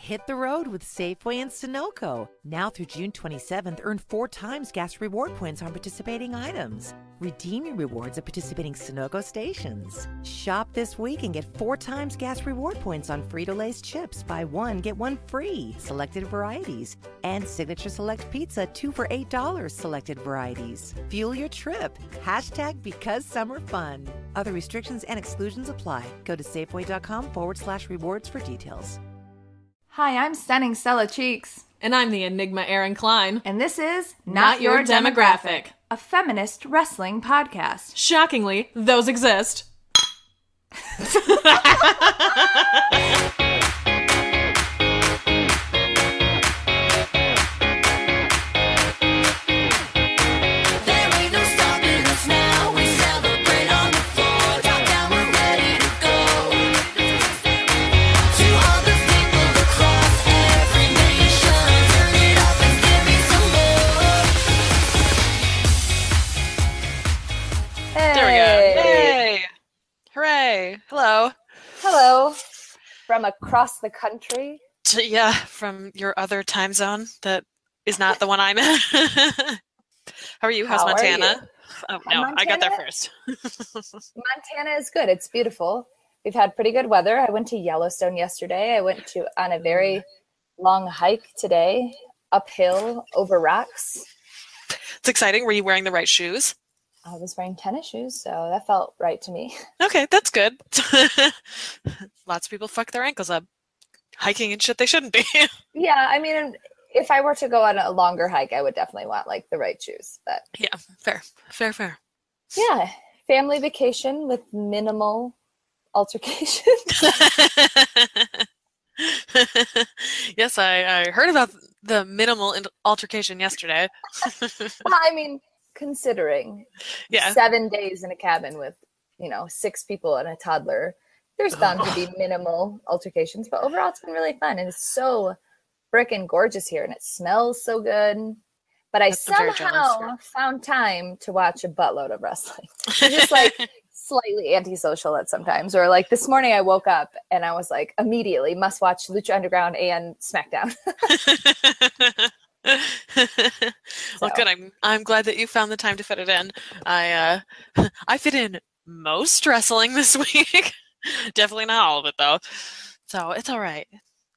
Hit the road with Safeway and Sunoco. Now through June 27th, earn 4 times gas reward points on participating items. Redeem your rewards at participating Sunoco stations. Shop this week and get 4 times gas reward points on Frito-Lay's chips. Buy one, get one free. Selected varieties. And Signature Select Pizza, 2 for $8. Selected varieties. Fuel your trip. Hashtag because summer fun. Other restrictions and exclusions apply. Go to Safeway.com/rewards for details. Hi, I'm Stunning Stella Cheeks. And I'm the Enigma Erin Klein. And this is Not Your Demographic, a feminist wrestling podcast. Shockingly, those exist. Hello. From across the country. Yeah, from your other time zone that is not the one I'm in. How are you? How's Montana? Oh, no, Montana, I got there first. Montana is good. It's beautiful. We've had pretty good weather. I went to Yellowstone yesterday. I went on a very long hike today, uphill, over rocks. It's exciting. Were you wearing the right shoes? I was wearing tennis shoes, so that felt right to me. Okay, that's good. Lots of people fuck their ankles up hiking and shit they shouldn't be. Yeah, I mean, if I were to go on a longer hike, I would definitely want like the right shoes. But yeah, fair. Yeah, family vacation with minimal altercation. Yes, I heard about the minimal altercation yesterday. I mean, considering 7 days in a cabin with 6 people and a toddler, there's bound to be minimal altercations, but overall it's been really fun, and it's so frickin' gorgeous here, and it smells so good. But I somehow found time to watch a buttload of wrestling. I'm just like slightly antisocial at sometimes, or like this morning I woke up and I was like, immediately must watch Lucha Underground and SmackDown. Well, good. I'm glad that you found the time to fit it in. I fit in most wrestling this week. Definitely not all of it though. So it's all right.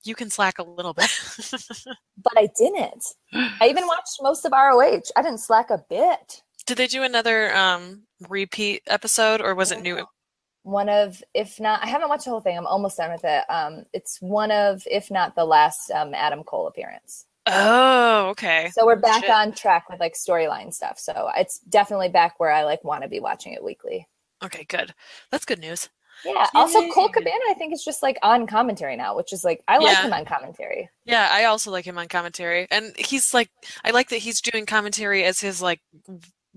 You can slack a little bit. But I didn't. I even watched most of ROH. I didn't slack a bit. Did they do another repeat episode, or was it new? One of, if not, I haven't watched the whole thing. I'm almost done with it. It's one of, if not the last Adam Cole appearance. Oh, okay. So we're back on track with like storyline stuff. So it's definitely back where I like want to be watching it weekly. Okay, good. That's good news. Yeah. Yay. Also, Cole Cabana, I think, is just like on commentary now, which is like, I like him on commentary. Yeah, I also like him on commentary. And he's like, I like that he's doing commentary as his like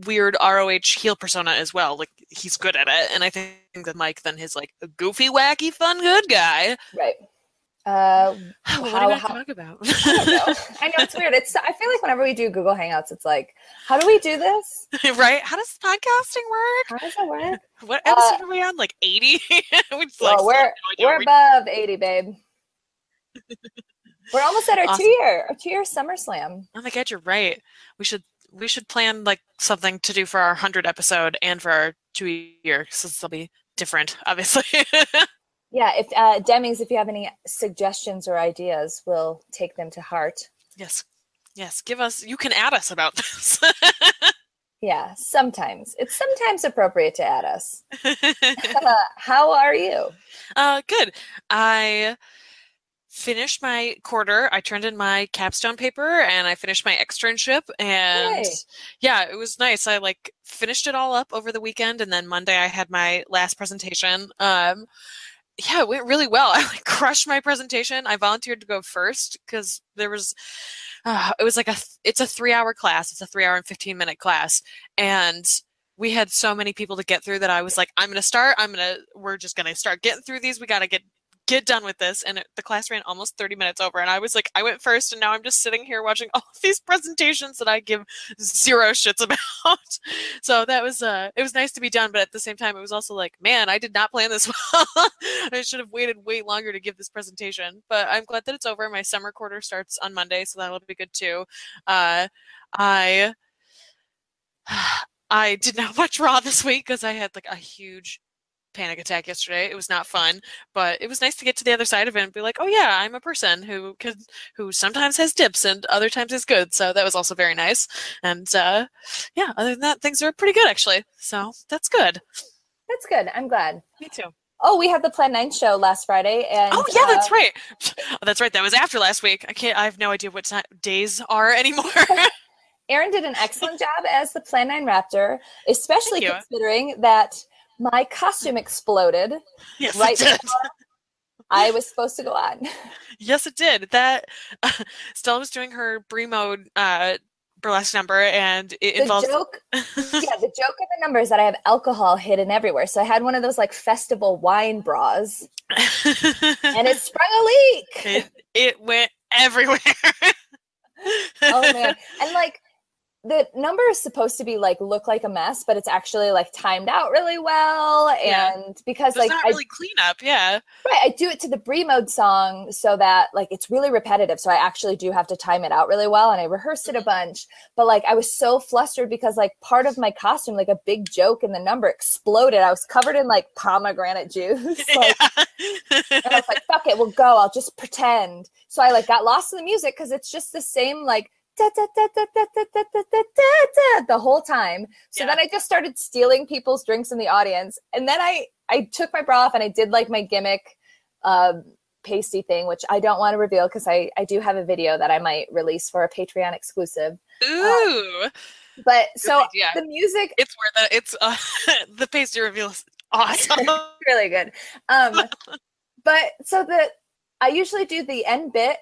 weird ROH heel persona as well. Like, he's good at it. And I think that Mike then his like goofy, wacky, fun, good guy. Right. What do you want to talk about? I don't know. I know it's weird. I feel like whenever we do Google Hangouts, it's like, how do we do this? Right? How does podcasting work? How does it work? What episode are we on? Like 80? We're above 80, babe. We're almost at our awesome. 2-year SummerSlam. Oh my God, you're right. We should plan like something to do for our 100th episode and for our 2-year, since they'll be different, obviously. Yeah, if Demings, if you have any suggestions or ideas, we'll take them to heart. Yes. Give us. You can add us about this. Yeah, sometimes it's appropriate to add us. How are you? Good. I finished my quarter. I turned in my capstone paper, and I finished my externship. And yeah, it was nice. I like finished it all up over the weekend, and then Monday I had my last presentation. Yeah, it went really well. I like crushed my presentation. I volunteered to go first because there was, it was like it's a 3-hour class. It's a 3-hour and 15-minute class. And we had so many people to get through that I was like, we're just going to start getting through these. We got to get get done with this. And the class ran almost 30 minutes over. And I was like, I went first, and now I'm just sitting here watching all of these presentations that I give zero shits about. So that was, it was nice to be done. But at the same time, it was also like, man, I did not plan this well. I should have waited way longer to give this presentation. But I'm glad that it's over. My summer quarter starts on Monday, so that'll be good too. I did not watch Raw this week because I had like a huge panic attack yesterday. It was not fun, but it was nice to get to the other side of it and be like, oh yeah, I'm a person who sometimes has dips and other times is good. So that was also very nice. And yeah, other than that, things are pretty good actually. So that's good. That's good. I'm glad. Me too. Oh, we had the Plan 9 show last Friday, and oh yeah, that's right. Oh, that's right. That was after last week. I have no idea what days are anymore. Erin did an excellent job as the Plan 9 Raptor, especially considering that my costume exploded right before I was supposed to go on. Yes, it did. That Stella was doing her Brie mode burlesque number, and it involves the joke of the number is that I have alcohol hidden everywhere. So I had one of those like festival wine bras, and it sprung a leak. It went everywhere. Oh man! And like, the number is supposed to be like look like a mess, but it's actually like timed out really well. And because there's like not really cleanup, right, I do it to the Brie mode song so that like it's really repetitive. So I actually do have to time it out really well, and I rehearsed it a bunch. But like I was so flustered because like part of my costume, like a big joke in the number, exploded. I was covered in like pomegranate juice. Like, and I was like, fuck it, we'll go. I'll just pretend. So I like got lost in the music because it's just the same like the whole time. So then I just started stealing people's drinks in the audience, and then I took my bra off and I did like my gimmick pasty thing, which I don't want to reveal because I do have a video that I might release for a Patreon exclusive. Ooh. But so the music, it's worth it. It's the pasty reveal is awesome. Really good. But so I usually do the end bit,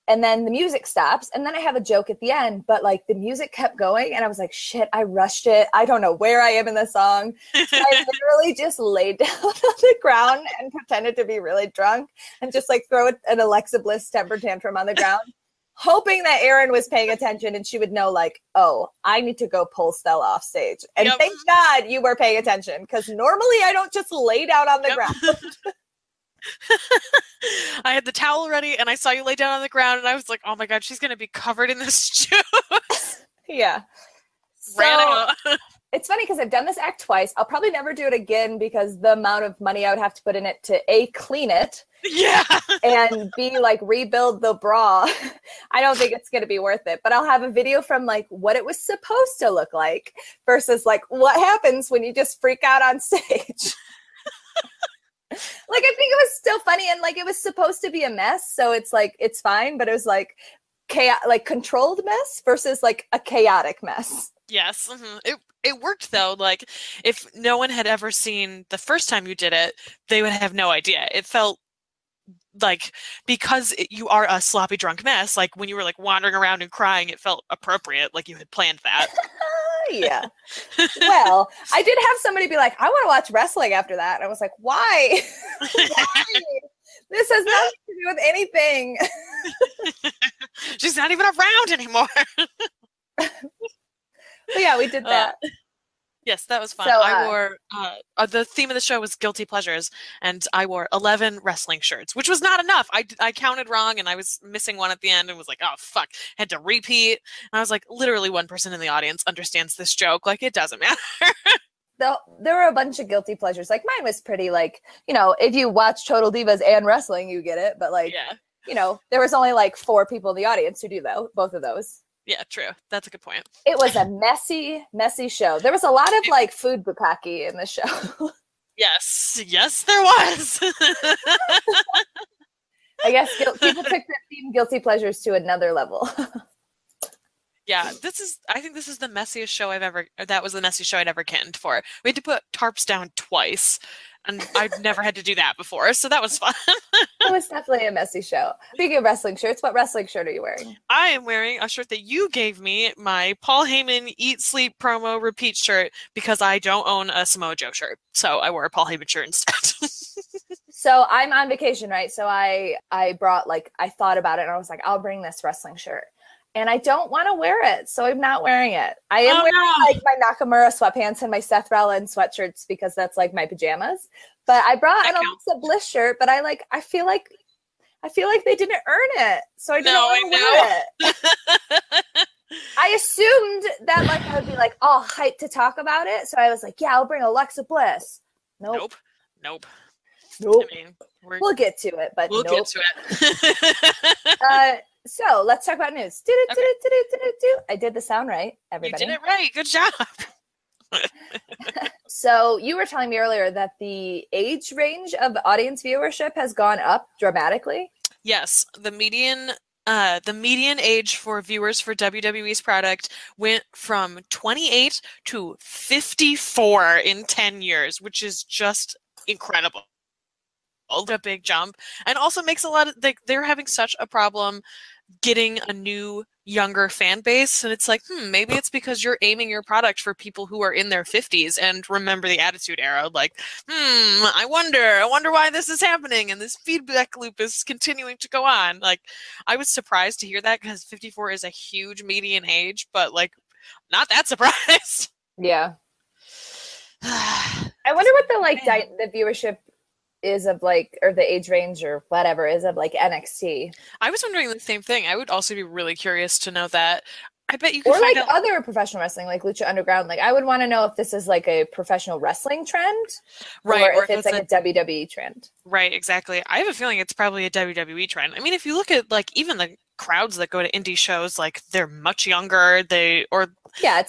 and then the music stops, and then I have a joke at the end, but like the music kept going, and I was like, shit, I rushed it. I don't know where I am in the song. So I literally just laid down on the ground and pretended to be really drunk and just like throw an Alexa Bliss temper tantrum on the ground, hoping that Erin was paying attention and she would know like, oh, I need to go pull Stella off stage. And thank God you were paying attention, because normally I don't just lay down on the ground. I had the towel ready, and I saw you lay down on the ground, and I was like, oh my God, she's going to be covered in this juice. Yeah. Ran out. It's funny because I've done this act twice. I'll probably never do it again because the amount of money I would have to put in it to A, clean it. Yeah. And B, like rebuild the bra. I don't think it's going to be worth it. But I'll have a video from like what it was supposed to look like versus like what happens when you just freak out on stage. Like, I think it was still funny, and like it was supposed to be a mess, so it's like it's fine, but it was like controlled mess versus like a chaotic mess. Yes. Mm-hmm. It worked though. Like if no one had ever seen the first time you did it, they would have no idea. It felt like, because you are a sloppy drunk mess, like when you were like wandering around and crying, it felt appropriate, like you had planned that. Yeah. Well, I did have somebody be like, I want to watch wrestling after that. And I was like, why? Why? This has nothing to do with anything. She's not even around anymore. But yeah, we did that. Yes, that was fun. So, I wore, the theme of the show was Guilty Pleasures, and I wore 11 wrestling shirts, which was not enough. I counted wrong, and I was missing one at the end, and was like, oh, fuck. Had to repeat. And I was like, literally one person in the audience understands this joke. Like, it doesn't matter. There were a bunch of guilty pleasures. Like, mine was pretty, like, you know, if you watch Total Divas and wrestling, you get it. But, like, you know, there was only, like, 4 people in the audience who do both of those. Yeah, true. That's a good point. It was a messy, messy show. There was a lot of like food bukkake in the show. Yes, there was. I guess people took the theme guilty pleasures to another level. Yeah, I think this is the messiest show that was the messiest show I'd ever canned for. We had to put tarps down twice, and I've never had to do that before, so that was fun. It was definitely a messy show. Speaking of wrestling shirts, what wrestling shirt are you wearing? I am wearing a shirt that you gave me, my Paul Heyman Eat Sleep promo repeat shirt, because I don't own a Samoa Joe shirt, so I wore a Paul Heyman shirt instead. So I'm on vacation, right? So I brought, like, I thought about it and I was like, I'll bring this wrestling shirt. And I don't want to wear it, so I'm not wearing it. I am wearing like my Nakamura sweatpants and my Seth Rollins sweatshirts because that's like my pajamas. But I brought an Alexa Bliss shirt, but I feel like they didn't earn it, so I didn't want to wear it. I assumed that like I would be like all hyped to talk about it, so I was like, yeah, I'll bring Alexa Bliss. Nope. I mean, we'll get to it, but we'll get to it. So let's talk about news. I did the sound right, everybody. You did it right. Good job. So you were telling me earlier that the age range of audience viewership has gone up dramatically. Yes, the median age for viewers for WWE's product went from 28 to 54 in 10 years, which is just incredible. A big jump, and also makes a lot of they're having such a problem getting a new younger fan base, and it's like, maybe it's because you're aiming your product for people who are in their 50s and remember the Attitude Era. Like, I wonder why this is happening, and this feedback loop is continuing to go on. Like, I was surprised to hear that because 54 is a huge median age, but like, not that surprised. Yeah. I wonder what the viewership is of like, or the age range or whatever is of like NXT. I was wondering the same thing. I would also be really curious to know that. I bet you could or like other professional wrestling, like Lucha Underground. Like, I would want to know if this is like a professional wrestling trend, right? Or if it's like a WWE trend. Right, exactly. I have a feeling it's probably a WWE trend. I mean, if you look at like even the crowds that go to indie shows, like they're much younger. It's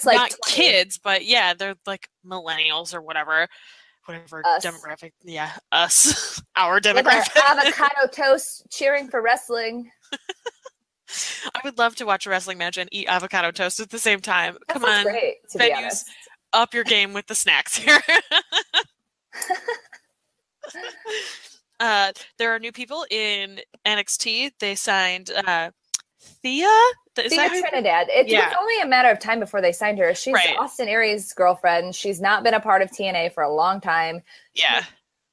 like not 20. Kids, but yeah, they're like millennials or whatever us. Demographic. Yeah, us. Our demographic. With our avocado toast cheering for wrestling. I would love to watch a wrestling match and eat avocado toast at the same time. Come on, great, to be honest. Up your game with the snacks here. There are new people in NXT. They signed Thea Trinidad. It was only a matter of time before they signed her. She's Austin Aries' girlfriend. She's not been a part of TNA for a long time. Yeah.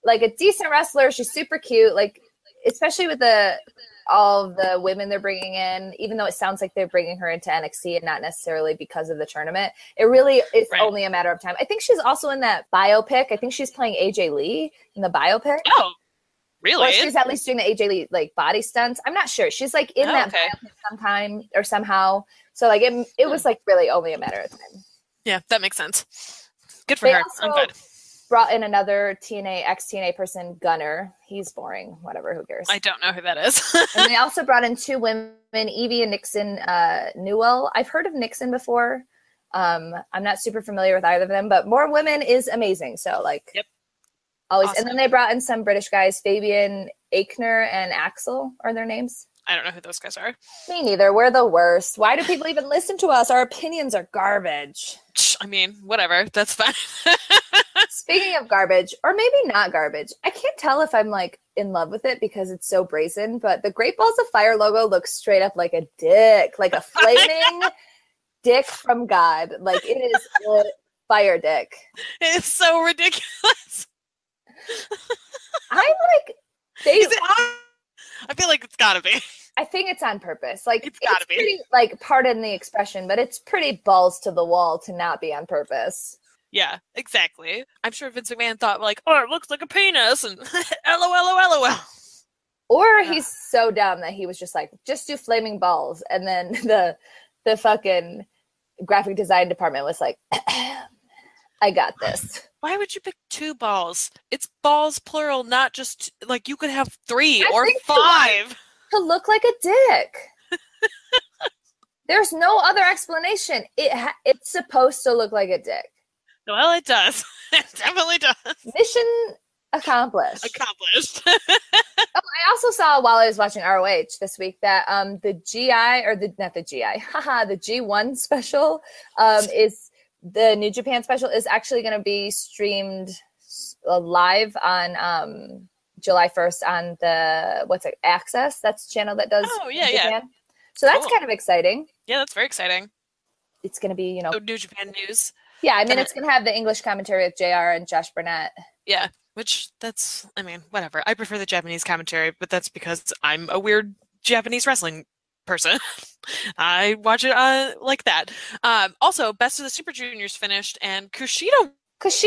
Like a decent wrestler. She's super cute. Like, especially with all of the women they're bringing in, even though it sounds like they're bringing her into NXT and not necessarily because of the tournament. It really is only a matter of time. I think she's also in that biopic. I think she's playing AJ Lee in the biopic. Oh, really? Or she's at least doing the AJ Lee like body stunts. I'm not sure. She's like in that biopic sometime or somehow. So like it was like really only a matter of time. Yeah, that makes sense. Good for her. I'm good. Brought in another ex-TNA person, Gunner. He's boring. Whatever, who cares? I don't know who that is. And they also brought in two women, Evie and Nixon Newell. I've heard of Nixon before. I'm not super familiar with either of them, but more women is amazing. So like, always. Awesome. And then they brought in some British guys, Fabian Aichner and Axel are their names. I don't know who those guys are. Me neither. We're the worst. Why do people even listen to us? Our opinions are garbage. I mean, whatever. That's fine. Speaking of garbage, or maybe not garbage, I can't tell if I'm like in love with it because it's so brazen, but the Great Balls of Fire logo looks straight up like a dick, like a flaming dick from God. Like, it is a fire dick. It's so ridiculous. I'm like, I feel like it's gotta be. I think it's on purpose. Like, it's gotta be. Pretty, like, pardon the expression, but it's pretty balls to the wall to not be on purpose. Yeah, exactly. I'm sure Vince McMahon thought like, oh, it looks like a penis, and LOL. Or he's so dumb that he was just like, just do flaming balls, and then the fucking graphic design department was like, I got this. Why would you pick two balls? It's balls plural, not just like you could have 3 or 5. To look like a dick. There's no other explanation. It's supposed to look like a dick. Well, it does. It definitely does. Mission accomplished. I also saw while I was watching ROH this week that the G1 special is the New Japan special is actually going to be streamed live on July 1st on the Access. That's the channel that does New Japan. So that's kind of exciting. Yeah, that's very exciting. It's going to be, New Japan news. Yeah, I mean, it's going to have the English commentary with JR and Josh Burnett. Yeah. Which I mean, whatever. I prefer the Japanese commentary, but that's because I'm a weird Japanese wrestling person. I watch it like that. Also, Best of the Super Juniors finished, and Kushida was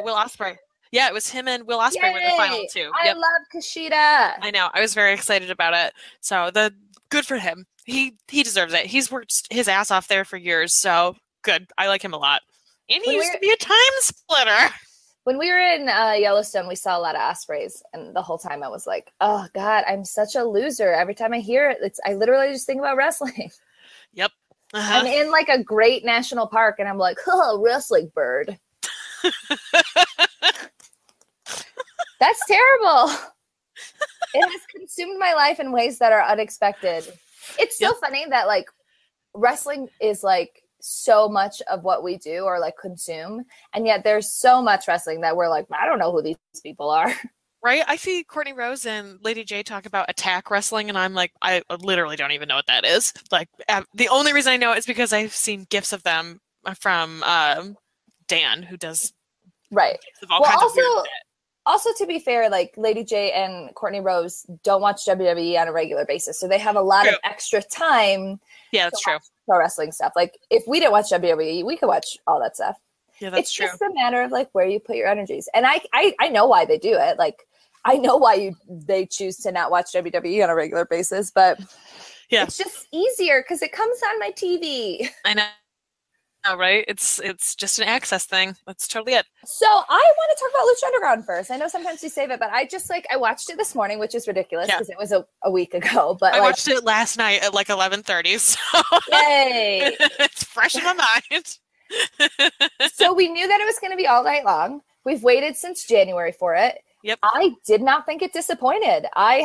Will Ospreay. Yeah, it was him and Will Ospreay were the final two. I love Kushida. I know. I was very excited about it. So good for him. He deserves it. He's worked his ass off there for years. So good. I like him a lot. And he used to be a time splitter. When we were in Yellowstone, we saw a lot of Ospreys, and the whole time I was like, "Oh God, I'm such a loser." Every time I hear it, I literally just think about wrestling. Yep. I'm in like a great national park, and I'm like, "Oh, wrestling bird." That's terrible. It has consumed my life in ways that are unexpected. It's so funny that like wrestling is like so much of what we do or like consume, and yet there's so much wrestling that we're like, I don't know who these people are. Right? I see Courtney Rose and Lady J talk about attack wrestling, and I'm like, I literally don't even know what that is. Like, the only reason I know it is because I've seen GIFs of them from Dan, who does GIFs of all kinds of weird shit. Also, to be fair, like Lady J and Courtney Rose don't watch WWE on a regular basis, so they have a lot of extra time. Yeah, that's true. Pro wrestling stuff. Like if we didn't watch WWE, we could watch all that stuff. Yeah, that's true. It's just a matter of like where you put your energies, and I know why they do it. Like I know why they choose to not watch WWE on a regular basis, but it's just easier because it comes on my TV. I know. Oh, right? It's just an access thing. That's totally it. So I want to talk about Lucha Underground first. I know sometimes we save it, but I just I watched it this morning, which is ridiculous because it was a week ago. But I watched it last night at like 11:30. So yay! It's fresh in my mind. So we knew that it was going to be all night long. We've waited since January for it. Yep. I did not think it disappointed. I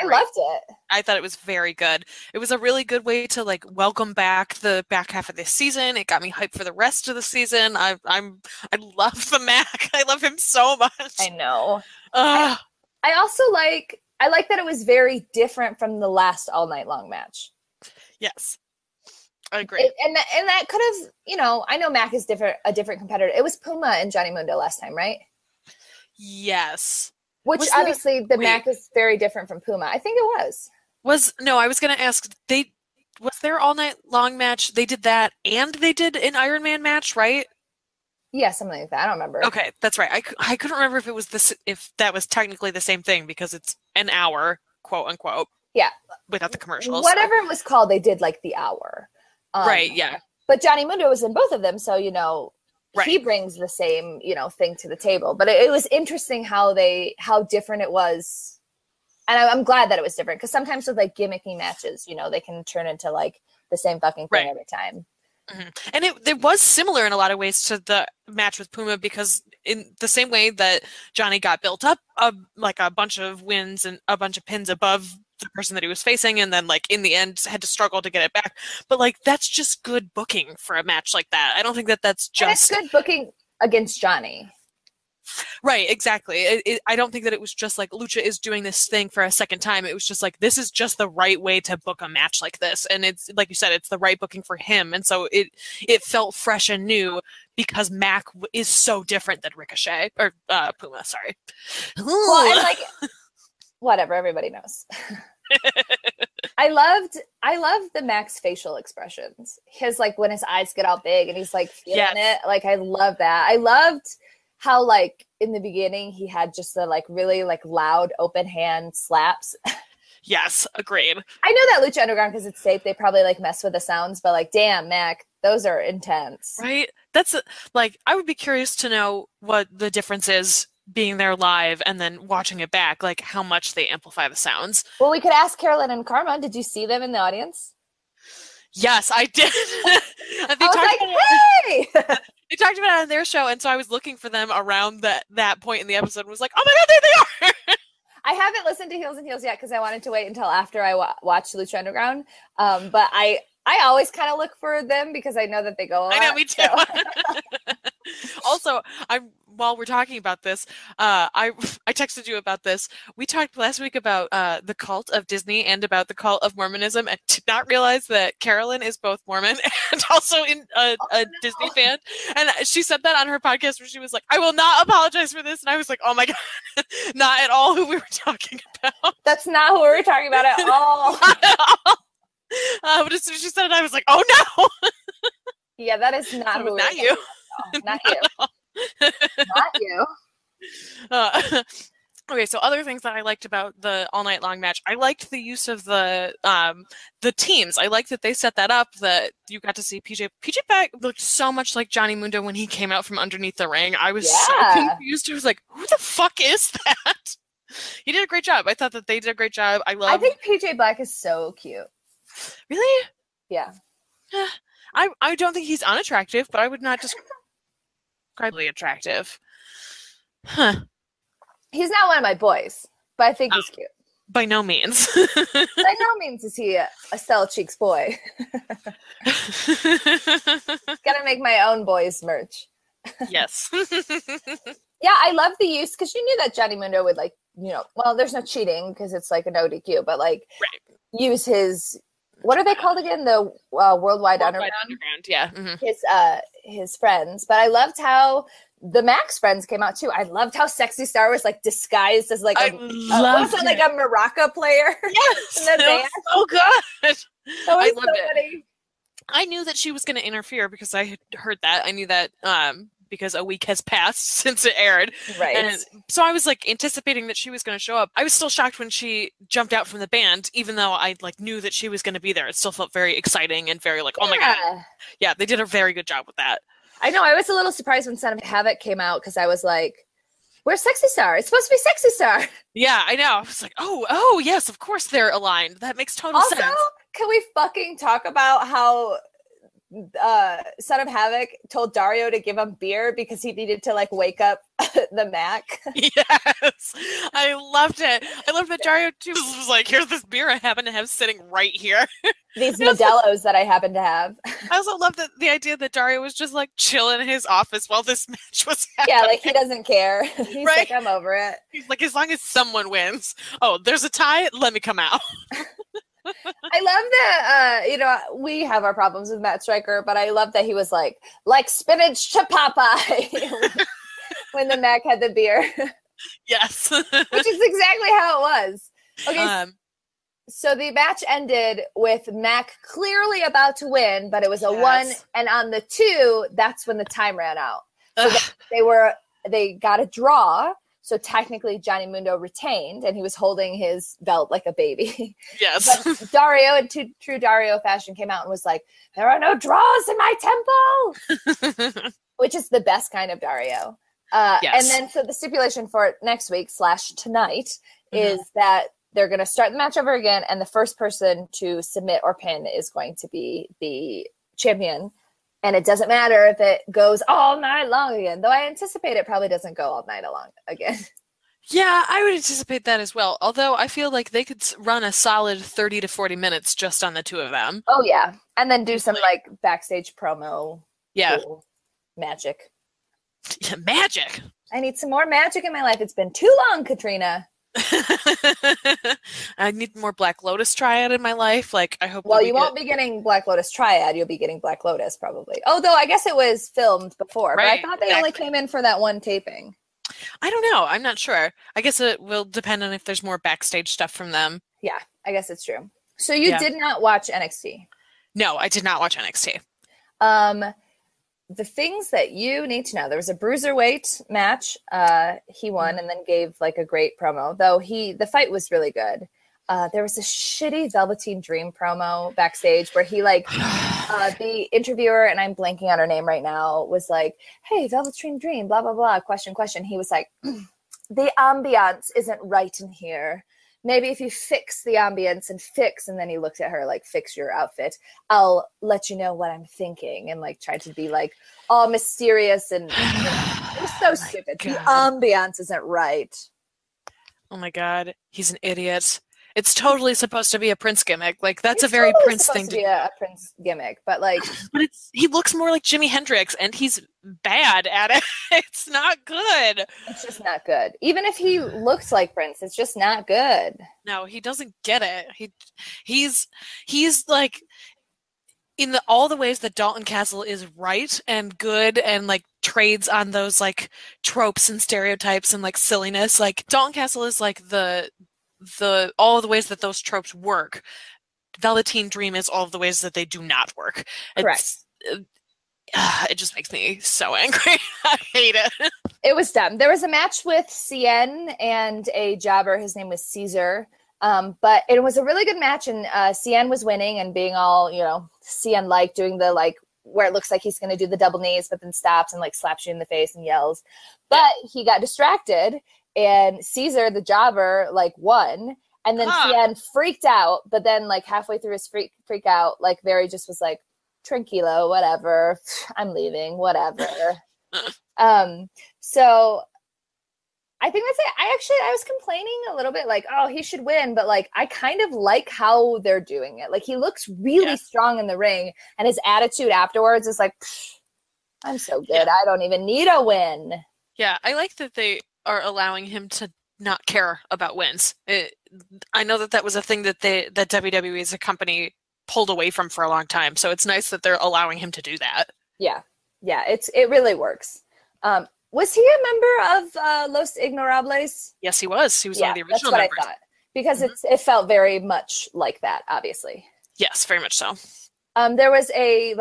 loved it. I thought it was very good. It was a really good way to like welcome back the back half of this season. It got me hyped for the rest of the season. I love the Mac. I love him so much. I know. I also like that it was very different from the last all night long match. Yes. I agree. And that could have, I know Mac is a different competitor. It was Puma and Johnny Mundo last time, right? Yes. Which obviously the Mac is very different from Puma. I think it was. No, I was going to ask, was their all night long match, they did that and they did an Iron Man match, right? Yeah, something like that. I don't remember. Okay, that's right. I couldn't remember if that was technically the same thing because it's an hour, quote unquote. Yeah. Without the commercials. Whatever it was called, they did like the hour. Right, yeah. But Johnny Mundo was in both of them, so right. He brings the same, thing to the table. But it was interesting how different it was. And I'm glad that it was different because sometimes with like gimmicky matches, they can turn into like the same fucking thing every time. Mm-hmm. And it was similar in a lot of ways to the match with Puma because in the same way that Johnny got built up like a bunch of wins and a bunch of pins above the person that he was facing and then like in the end had to struggle to get it back. But like that's just good booking for a match like that. I don't think that's just good booking against Johnny. Right, exactly. I don't think that it was just like Lucha is doing this thing for a second time. It was just like this is just the right way to book a match like this, and it's like you said, it's the right booking for him, and so it felt fresh and new because Mac is so different than Ricochet or Puma. Sorry. Well, and like whatever, everybody knows. I loved the Mac's facial expressions. His like when his eyes get all big and he's like feeling it. Like I love that. I loved how like in the beginning he had just the like really like loud open hand slaps. Yes, agreed. I know that Lucha Underground because it's safe. They probably like mess with the sounds, but like damn Mac, those are intense. Right? That's like I would be curious to know what the difference is being there live and then watching it back, like how much they amplify the sounds. Well, we could ask Carolyn and Karma. Did you see them in the audience? Yes, I did. Hey! They talked about it on their show, and so I was looking for them around that point in the episode and was like, oh my god, there they are! I haven't listened to Heels and Heels yet because I wanted to wait until after I watched Lucha Underground. But I always kind of look for them because I know that they go a lot. I know, me too. So. Also, I'm while we're talking about this, I texted you about this. We talked last week about the cult of Disney and about the cult of Mormonism, and did not realize that Carolyn is both Mormon and also in a Disney fan. And she said that on her podcast where she was like, "I will not apologize for this," and I was like, "Oh my god, not at all who we were talking about." That's not who we were talking about at all. Not at all. But as soon as she said it, I was like, "Oh no." Yeah, that is not who. Not you. Not you. Not you. Okay, so other things that I liked about the all night long match, I liked the use of the teams. I liked that they set that up. That you got to see PJ back looked so much like Johnny Mundo when he came out from underneath the ring. I was so confused. I was like, "Who the fuck is that?" He did a great job. I thought that they did a great job. I think PJ Black is so cute. Really? Yeah. I don't think he's unattractive, but I would not describe attractive. Huh. He's not one of my boys, but I think he's cute. By no means. By no means is he a Stella Cheeks boy. Gotta make my own boys merch. Yes. Yeah, I love the use, because you knew that Johnny Mundo would, like, you know, well, there's no cheating because it's like a no DQ, but like use his, what are they called again? The Worldwide Underground. Yeah. His friends. But I loved how the Max friends came out too. I loved how Sexy Star was like disguised as like a maraca player. Yes, in the band. Was so good. That was I loved so funny. I knew that she was going to interfere because I had heard that. I knew that because a week has passed since it aired. Right. And so I was like anticipating that she was going to show up. I was still shocked when she jumped out from the band, even though I like knew that she was going to be there. It still felt very exciting and very like, oh my God. Yeah, they did a very good job with that. I know. I was a little surprised when Son of Havoc came out because I was like, where's Sexy Star? It's supposed to be Sexy Star. Yeah, I know. I was like, oh, yes, of course they're aligned. That makes total sense. Also, can we fucking talk about how Son of Havoc told Dario to give him beer because he needed to like wake up the Mac? Yes, I loved it. I loved that Dario too was like, here's this beer I happen to have sitting right here. These Modelo's that I happen to have. I also love the idea that Dario was just like chilling in his office while this match was happening. Yeah, like he doesn't care. He's like, I'm over it. He's like, as long as someone wins. Oh, there's a tie? Let me come out. I love that, we have our problems with Matt Stryker, but I love that he was like spinach to Popeye when the Mac had the beer. Yes. Which is exactly how it was. Okay, so the match ended with Mac clearly about to win, but it was a 1, and on the 2, that's when the time ran out. So they got a draw. So technically Johnny Mundo retained, and he was holding his belt like a baby. Yes. But Dario, in true Dario fashion, came out and was like, there are no draws in my temple, which is the best kind of Dario. And then so the stipulation for next week / tonight is that they're going to start the match over again, and the first person to submit or pin is going to be the champion. And it doesn't matter if it goes all night long again, though I anticipate it probably doesn't go all night long again. Yeah, I would anticipate that as well. Although I feel like they could run a solid 30 to 40 minutes just on the two of them. Oh, yeah. And then do some like backstage promo. Yeah. Magic. Yeah, magic. I need some more magic in my life. It's been too long, Katrina. I need more Black Lotus Triad in my life. Like, I hope. Well, you won't be getting Black Lotus Triad. You'll be getting Black Lotus probably. Although I guess it was filmed before, right, but I thought they only came in for that one taping. I don't know. I'm not sure. I guess it will depend on if there's more backstage stuff from them. Yeah, I guess it's true. So you did not watch NXT? No, I did not watch NXT. The things that you need to know. There was a bruiserweight match. He won and then gave like a great promo, though the fight was really good. There was a shitty Velveteen Dream promo backstage where he like the interviewer, and I'm blanking on her name right now, was like, hey, Velveteen Dream, blah, blah, blah, question. He was like, the ambiance isn't right in here. Maybe if you fix the ambience and then he looked at her like, fix your outfit, I'll let you know what I'm thinking, and like tried to be like all mysterious, and it was so stupid. God. The ambiance isn't right. Oh my God, he's an idiot. It's totally supposed to be a Prince gimmick. Like that's it's a very totally Prince thing to be a Prince gimmick, but like, but he looks more like Jimi Hendrix, and he's bad at it. It's not good. It's just not good. Even if he looks like Prince, it's just not good. No, he doesn't get it. He's like in all the ways that Dalton Castle is right and good and like trades on those like tropes and stereotypes and like silliness. Like Dalton Castle is like the all of the ways that those tropes work. Velveteen Dream is all of the ways that they do not work. Correct. It just makes me so angry. I hate it. It was dumb. There was a match with Cien and a jobber. His name was Caesar. But it was a really good match, and Cien was winning and being all, Cien-like, doing the, like, where it looks like he's going to do the double knees, but then stops and, like, slaps you in the face and yells. But he got distracted, and Caesar, the jobber, like, won. And then Cien freaked out, but then, like, halfway through his freak out, like, Very just was like, tranquilo, whatever. I'm leaving, whatever. So I think that's it. I was complaining a little bit, like, oh, he should win, but like I kind of like how they're doing it. Like he looks really strong in the ring, and his attitude afterwards is like, I'm so good. I don't even need a win. Yeah, I like that they are allowing him to not care about wins. I know that was a thing that WWE as a company pulled away from for a long time. So it's nice that they're allowing him to do that. Yeah, it really works. Was he a member of Los Ignorables? Yes, he was. He was one of the original members. That's what I thought. Because it felt very much like that, obviously. Yes, very much so. There was a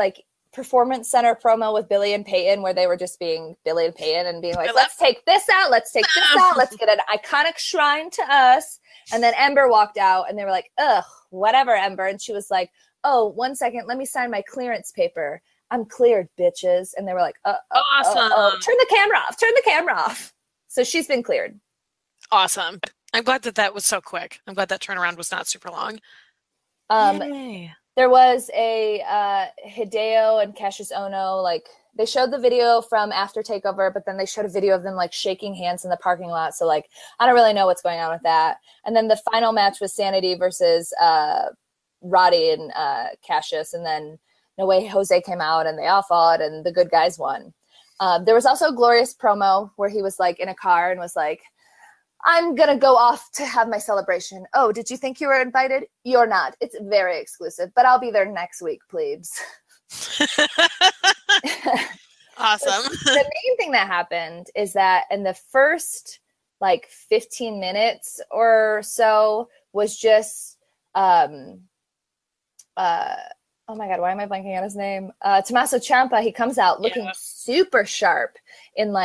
Performance Center promo with Billy and Peyton where they were just being Billy and Peyton and being like, let's take this out, let's take this out, let's get an iconic shrine to us. And then Ember walked out and they were like, ugh, whatever, Ember. And she was like, oh, 1 second, let me sign my clearance paper. I'm cleared, bitches. And they were like, awesome. Turn the camera off. So she's been cleared. Awesome. I'm glad that was so quick. I'm glad that turnaround was not super long. Yay. There was a Hideo and Cassius Ohno, they showed the video from after TakeOver, but then they showed a video of them shaking hands in the parking lot. So I don't really know what's going on with that. And then the final match was Sanity versus Roddy and Cassius. And then No Way Jose came out and they all fought and the good guys won. There was also a glorious promo where he was in a car and was like, I'm going to go off to have my celebration. Oh, did you think you were invited? You're not. It's very exclusive, but I'll be there next week, plebes. Awesome. The main thing that happened is that in the first 15 minutes or so was just, oh my God, why am I blanking on his name? Tommaso Ciampa, he comes out looking super sharp in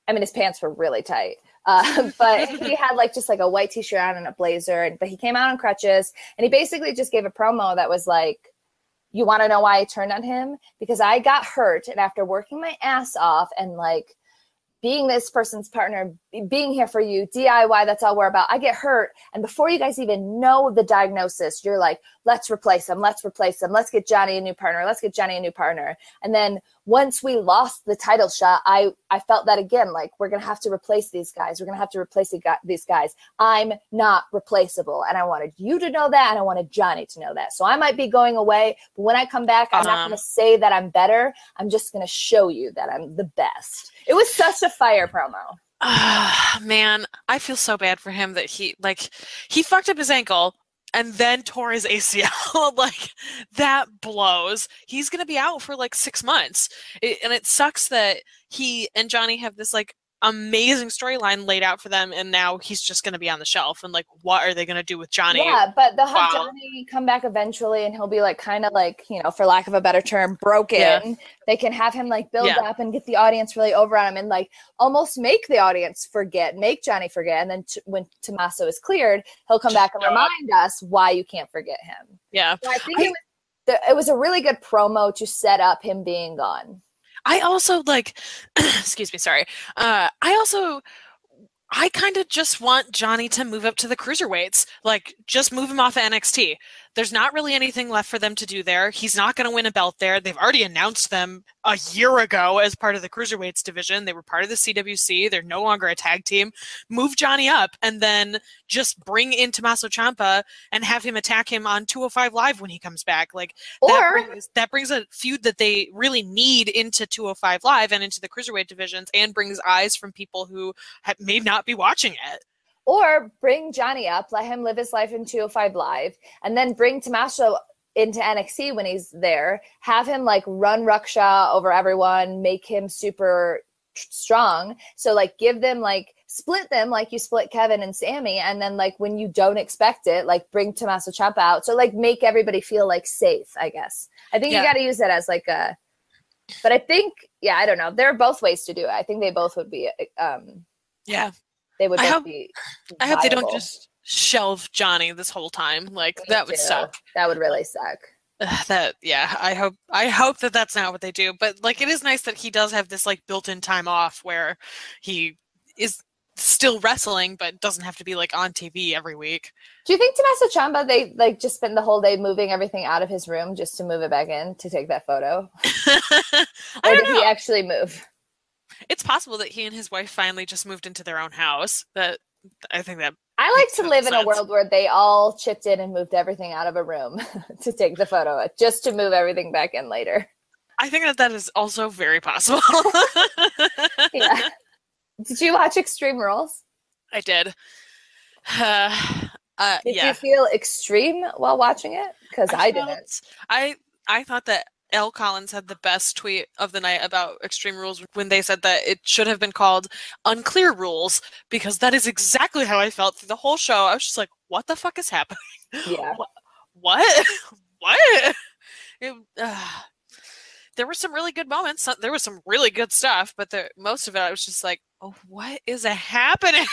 his pants were really tight. But he had just a white t-shirt on and a blazer, but he came out on crutches and he basically just gave a promo that was you want to know why I turned on him? Because I got hurt and after working my ass off and being this person's partner, being here for you, DIY, that's all we're about. I get hurt. And before you guys even know the diagnosis, you're like, let's replace him. Let's get Johnny a new partner. And then once we lost the title shot, I felt that again, we're going to have to replace these guys. These guys. I'm not replaceable. And I wanted you to know that. And I wanted Johnny to know that. So I might be going away, but when I come back, I'm not going to say that I'm better. I'm just going to show you that I'm the best. It was such a fire promo. Man, I feel so bad for him that he fucked up his ankle and then tore his ACL. That blows. He's going to be out for 6 months. And it sucks that he and Johnny have this amazing storyline laid out for them, and now he's just going to be on the shelf. And what are they going to do with Johnny? Yeah, but they'll have Johnny come back eventually, and he'll be for lack of a better term, broken. Yeah. They can have him build up and get the audience really over on him, and almost make the audience forget, make Johnny forget, and then when Tommaso is cleared, he'll come back and remind us why you can't forget him. Yeah, so I think it was a really good promo to set up him being gone. I also excuse me, sorry. I kind of just want Johnny to move up to the cruiserweights. Just move him off of NXT. There's not really anything left for them to do there. He's not going to win a belt there. They've already announced them a year ago as part of the Cruiserweights division. They were part of the CWC. They're no longer a tag team. Move Johnny up and then just bring in Tommaso Ciampa and have him attack him on 205 Live when he comes back. Like, that brings a feud that they really need into 205 Live and into the Cruiserweight divisions, and brings eyes from people who may not be watching it. Or bring Johnny up, let him live his life in 205 Live, and then bring Tommaso into NXT when he's there. Have him like run Ruksha over everyone, make him super strong. So like give them like split them like you split Kevin and Sammy, and then like when you don't expect it, like bring Tommaso Ciampa out. So like make everybody feel like safe, I guess. I think you got to use it as like a. But I think I don't know. There are both ways to do it. I think they both would be. They would both be viable. I hope they don't just shelve Johnny this whole time. Like, that would suck. That would really suck. I hope that that's not what they do. But like, it is nice that he does have this like built-in time off where he is still wrestling, but doesn't have to be like on TV every week. Do you think Tommaso Ciampa, they like just spent the whole day moving everything out of his room just to move it back in to take that photo? Or did he actually move? It's possible that he and his wife finally just moved into their own house. I think that I like to live in a world where they all chipped in and moved everything out of a room to take the photo, just to move everything back in later. I think that is also very possible. Yeah. Did you watch Extreme Rules? I did. Did you feel extreme while watching it? Because I didn't. I thought that Elle Collins had the best tweet of the night about Extreme Rules when they said that it should have been called Unclear Rules, because that is exactly how I felt through the whole show. I was just like, what the fuck is happening? Yeah. What? What? There were some really good moments. There was some really good stuff, but most of it I was just like, oh, what is happening?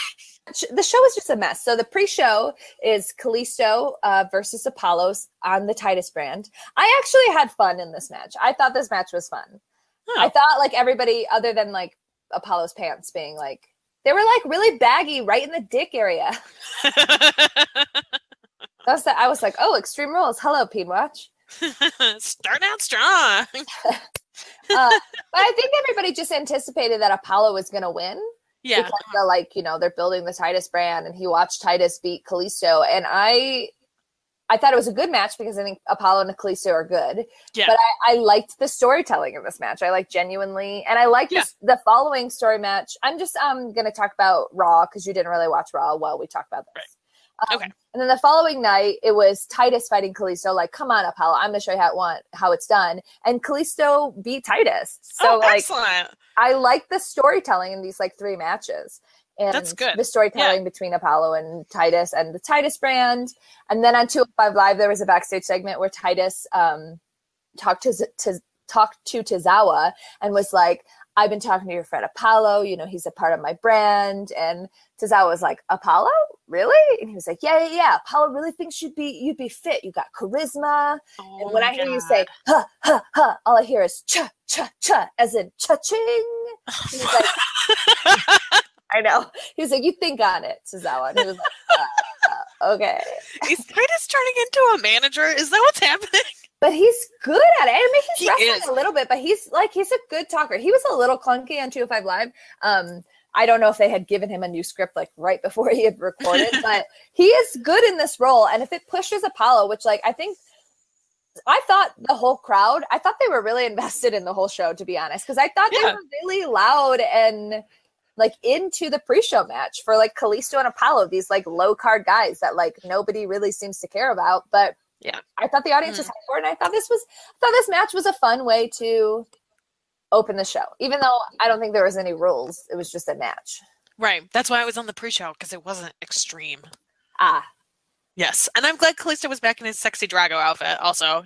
The show was just a mess. So the pre-show is Kalisto versus Apollos on the Titus brand. I actually had fun in this match. I thought this match was fun. I thought like everybody other than like Apollo's pants being like, they were like really baggy right in the dick area. I was like, oh, Extreme Rules. Hello, Peen Watch. Starting out strong. But I think everybody just anticipated that Apollo was going to win. Yeah. Because they're building the Titus brand, and he watched Titus beat Kalisto. And I thought it was a good match because I think Apollo and Kalisto are good. Yeah. But I liked the storytelling in this match. I like genuinely, and I like the following story match. I'm just going to talk about Raw because you didn't really watch Raw while we talk about this. Right. Okay. And then the following night, it was Titus fighting Kalisto. Like, come on, Apollo, I'm going to show you how it's done. And Kalisto beat Titus. So, excellent. I like the storytelling in these like three matches. And that's good. The storytelling between Apollo and Titus and the Titus brand. And then on 205 Live, there was a backstage segment where Titus talked to Tozawa and was like, I've been talking to your friend Apollo, he's a part of my brand. And Tozawa was like, Apollo? Really? And he was like, yeah. Apollo really thinks you'd be fit. You got charisma. And when I hear you say, ha, ha, ha, all I hear is cha, cha, cha, as in cha-ching. He was like, I know. He was like, you think on it, Tozawa. And he was like, okay. Is Titus turning into a manager? Is that what's happening? But he's good at it. I mean, he's wrestling a little bit, but he's a good talker. He was a little clunky on 205 Live. I don't know if they had given him a new script like right before he had recorded, but he is good in this role. And if it pushes Apollo, which like I thought the whole crowd, I thought they were really invested in the whole show, to be honest, because I thought they were really loud and like into the pre-show match for like Kalisto and Apollo, these like low card guys that like nobody really seems to care about, but. Yeah, I thought the audience was hyped for it, and I thought this match was a fun way to open the show. Even though I don't think there was any rules, it was just a match. Right. That's why I was on the pre-show, because it wasn't extreme. Yes, and I'm glad Kalisto was back in his sexy Drago outfit. Also,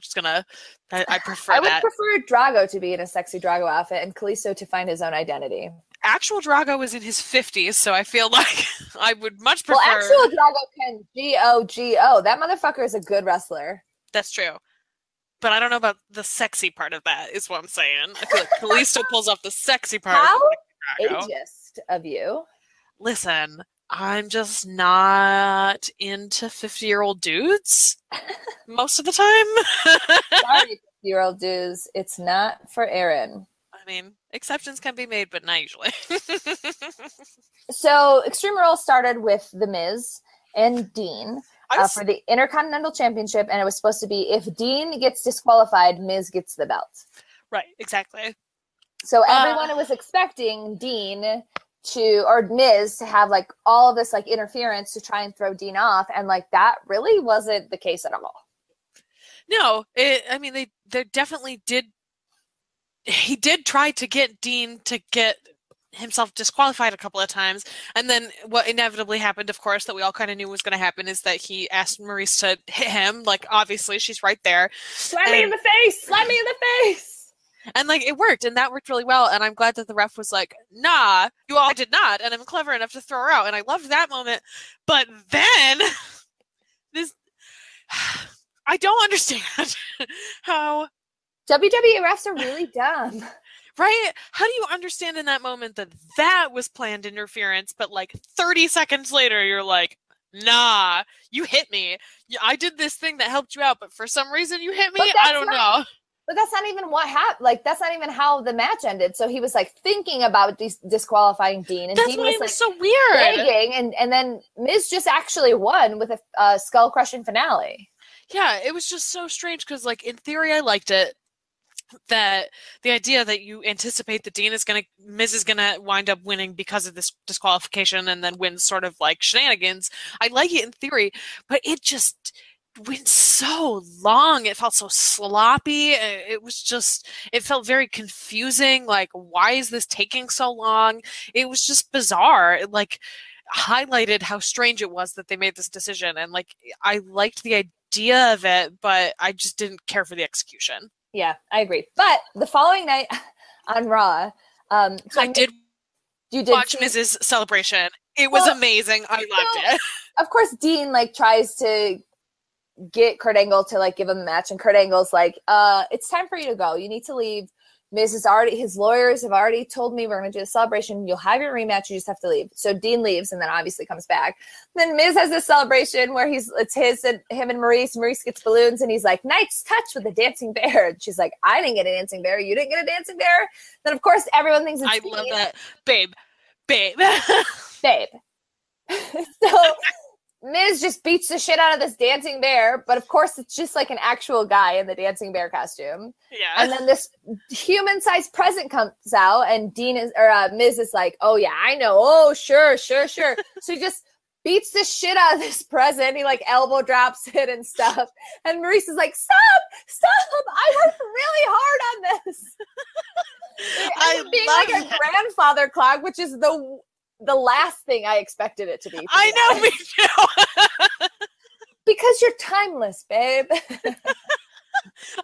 I prefer that. I would prefer Drago to be in a sexy Drago outfit, and Kalisto to find his own identity. Actual Drago is in his 50s, so I feel like I would much prefer. Well, actual Drago can G-O-G-O. That motherfucker is a good wrestler. That's true. But I don't know about the sexy part of that, is what I'm saying. I feel like Kalisto pulls off the sexy part. How ageist of you. Listen, I'm just not into 50-year-old dudes most of the time. Sorry, 50-year-old dudes. It's not for Erin. I mean, exceptions can be made, but not usually. So Extreme Rules started with The Miz and Dean for the Intercontinental Championship, and it was supposed to be if Dean gets disqualified, Miz gets the belt. Right, exactly. So everyone was expecting Dean or Miz to have like all of this like interference to try and throw Dean off, and like that really wasn't the case at all. No, I mean they definitely did. He did try to get Dean to get himself disqualified a couple of times, and then what inevitably happened, of course, that we all kind of knew was going to happen, is that he asked Maurice to hit him. Like, obviously, she's right there. Slam me in the face! Slam me in the face! And like it worked, and that worked really well. And I'm glad that the ref was like, "Nah, you all did not," and I'm clever enough to throw her out. And I loved that moment. But then this, I don't understand how WWE refs are really dumb. Right? How do you understand in that moment that that was planned interference, but like 30 seconds later, you're like, nah, you hit me. I did this thing that helped you out, but for some reason you hit me? I don't know. But that's not even what happened. Like, that's not even how the match ended. So he was like thinking about disqualifying Dean. And that's Dean why it was like, so weird. Begging, and then Miz just actually won with a skull-crushing finale. Yeah, it was just so strange because, like, in theory, I liked it. That the idea that you anticipate that Miz is gonna wind up winning because of this disqualification and then wins sort of like shenanigans. I like it in theory, but it just went so long. It felt so sloppy. It felt very confusing. Like, why is this taking so long? It was just bizarre. It like highlighted how strange it was that they made this decision. And like, I liked the idea of it, but I just didn't care for the execution. Yeah, I agree. But the following night on Raw, I did watch Miz's celebration. It was amazing. I loved it. Of course, Dean like tries to get Kurt Angle to like give him a match, and Kurt Angle's like, it's time for you to go. You need to leave. His lawyers have already told me we're going to do a celebration. You'll have your rematch. You just have to leave. So Dean leaves and then obviously comes back. Then Miz has this celebration where it's him and Maurice. Maurice gets balloons and he's like, Knight's touch with a dancing bear. And she's like, I didn't get a dancing bear. You didn't get a dancing bear. Then of course everyone thinks it's Dean. Love that. Babe. Babe. So Miz just beats the shit out of this dancing bear, but of course it's just like an actual guy in the dancing bear costume. Yeah. And then this human-sized present comes out, and Miz is like, "Oh yeah, I know. Oh sure." So he just beats the shit out of this present. He like elbow drops it and stuff. And Maurice is like, "Stop! I worked really hard on this." I being like a grandfather clock, which is the last thing I expected it to be. I know, me too. Because you're timeless, babe.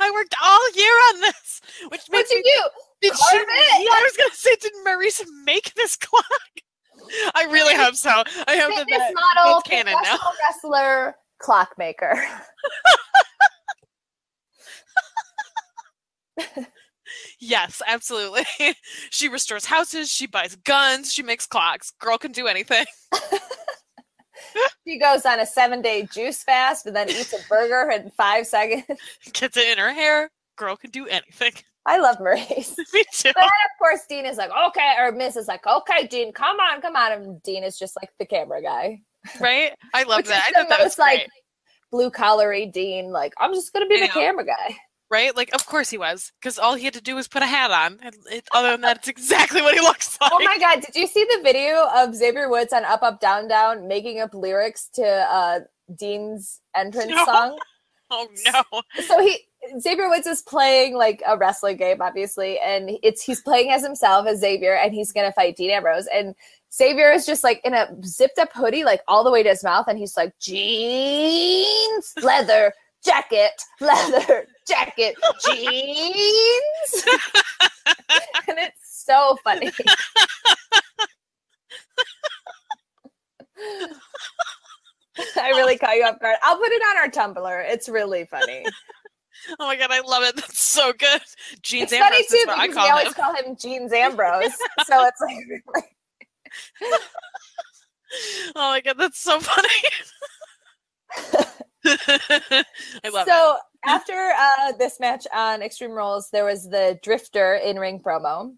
I worked all year on this. What did you do? Yeah, I was going to say, did Maurice make this clock? I really hope so. I hope that model, it's canon now. Wrestler, clockmaker. Yes, absolutely. She restores houses, she buys guns, she makes clocks. Girl can do anything. She goes on a 7-day juice fast and then eats a burger in 5 seconds. Gets it in her hair. Girl can do anything. I love Maurice. Me too. Then, of course, Dean is like, okay, or Miz is like, okay, Dean, come on. And Dean is just like the camera guy. Right? I love that. I thought that was like blue-collar-y Dean. Like, I'm just going to be the camera guy. Right? Like, of course he was. Because all he had to do was put a hat on. And other than that, it's exactly what he looks like. Oh my God. Did you see the video of Xavier Woods on Up, Up, Down, Down making up lyrics to Dean's entrance song? Oh, no. So Xavier Woods is playing like a wrestling game, obviously. And he's playing as himself, as Xavier, and he's going to fight Dean Ambrose. And Xavier is just like in a zipped up hoodie, like all the way to his mouth. And he's like, jeans, leather, jacket, leather, jacket, jeans. And it's so funny. I really caught you off guard. I'll put it on our Tumblr. It's really funny. Oh my God, I love it. That's so good. Jeans it's Ambrose funny too, is what I because we always call him Jeans Ambrose. So it's like Oh my god, that's so funny. I love it. So after this match on Extreme Rules, there was the Drifter in-ring promo.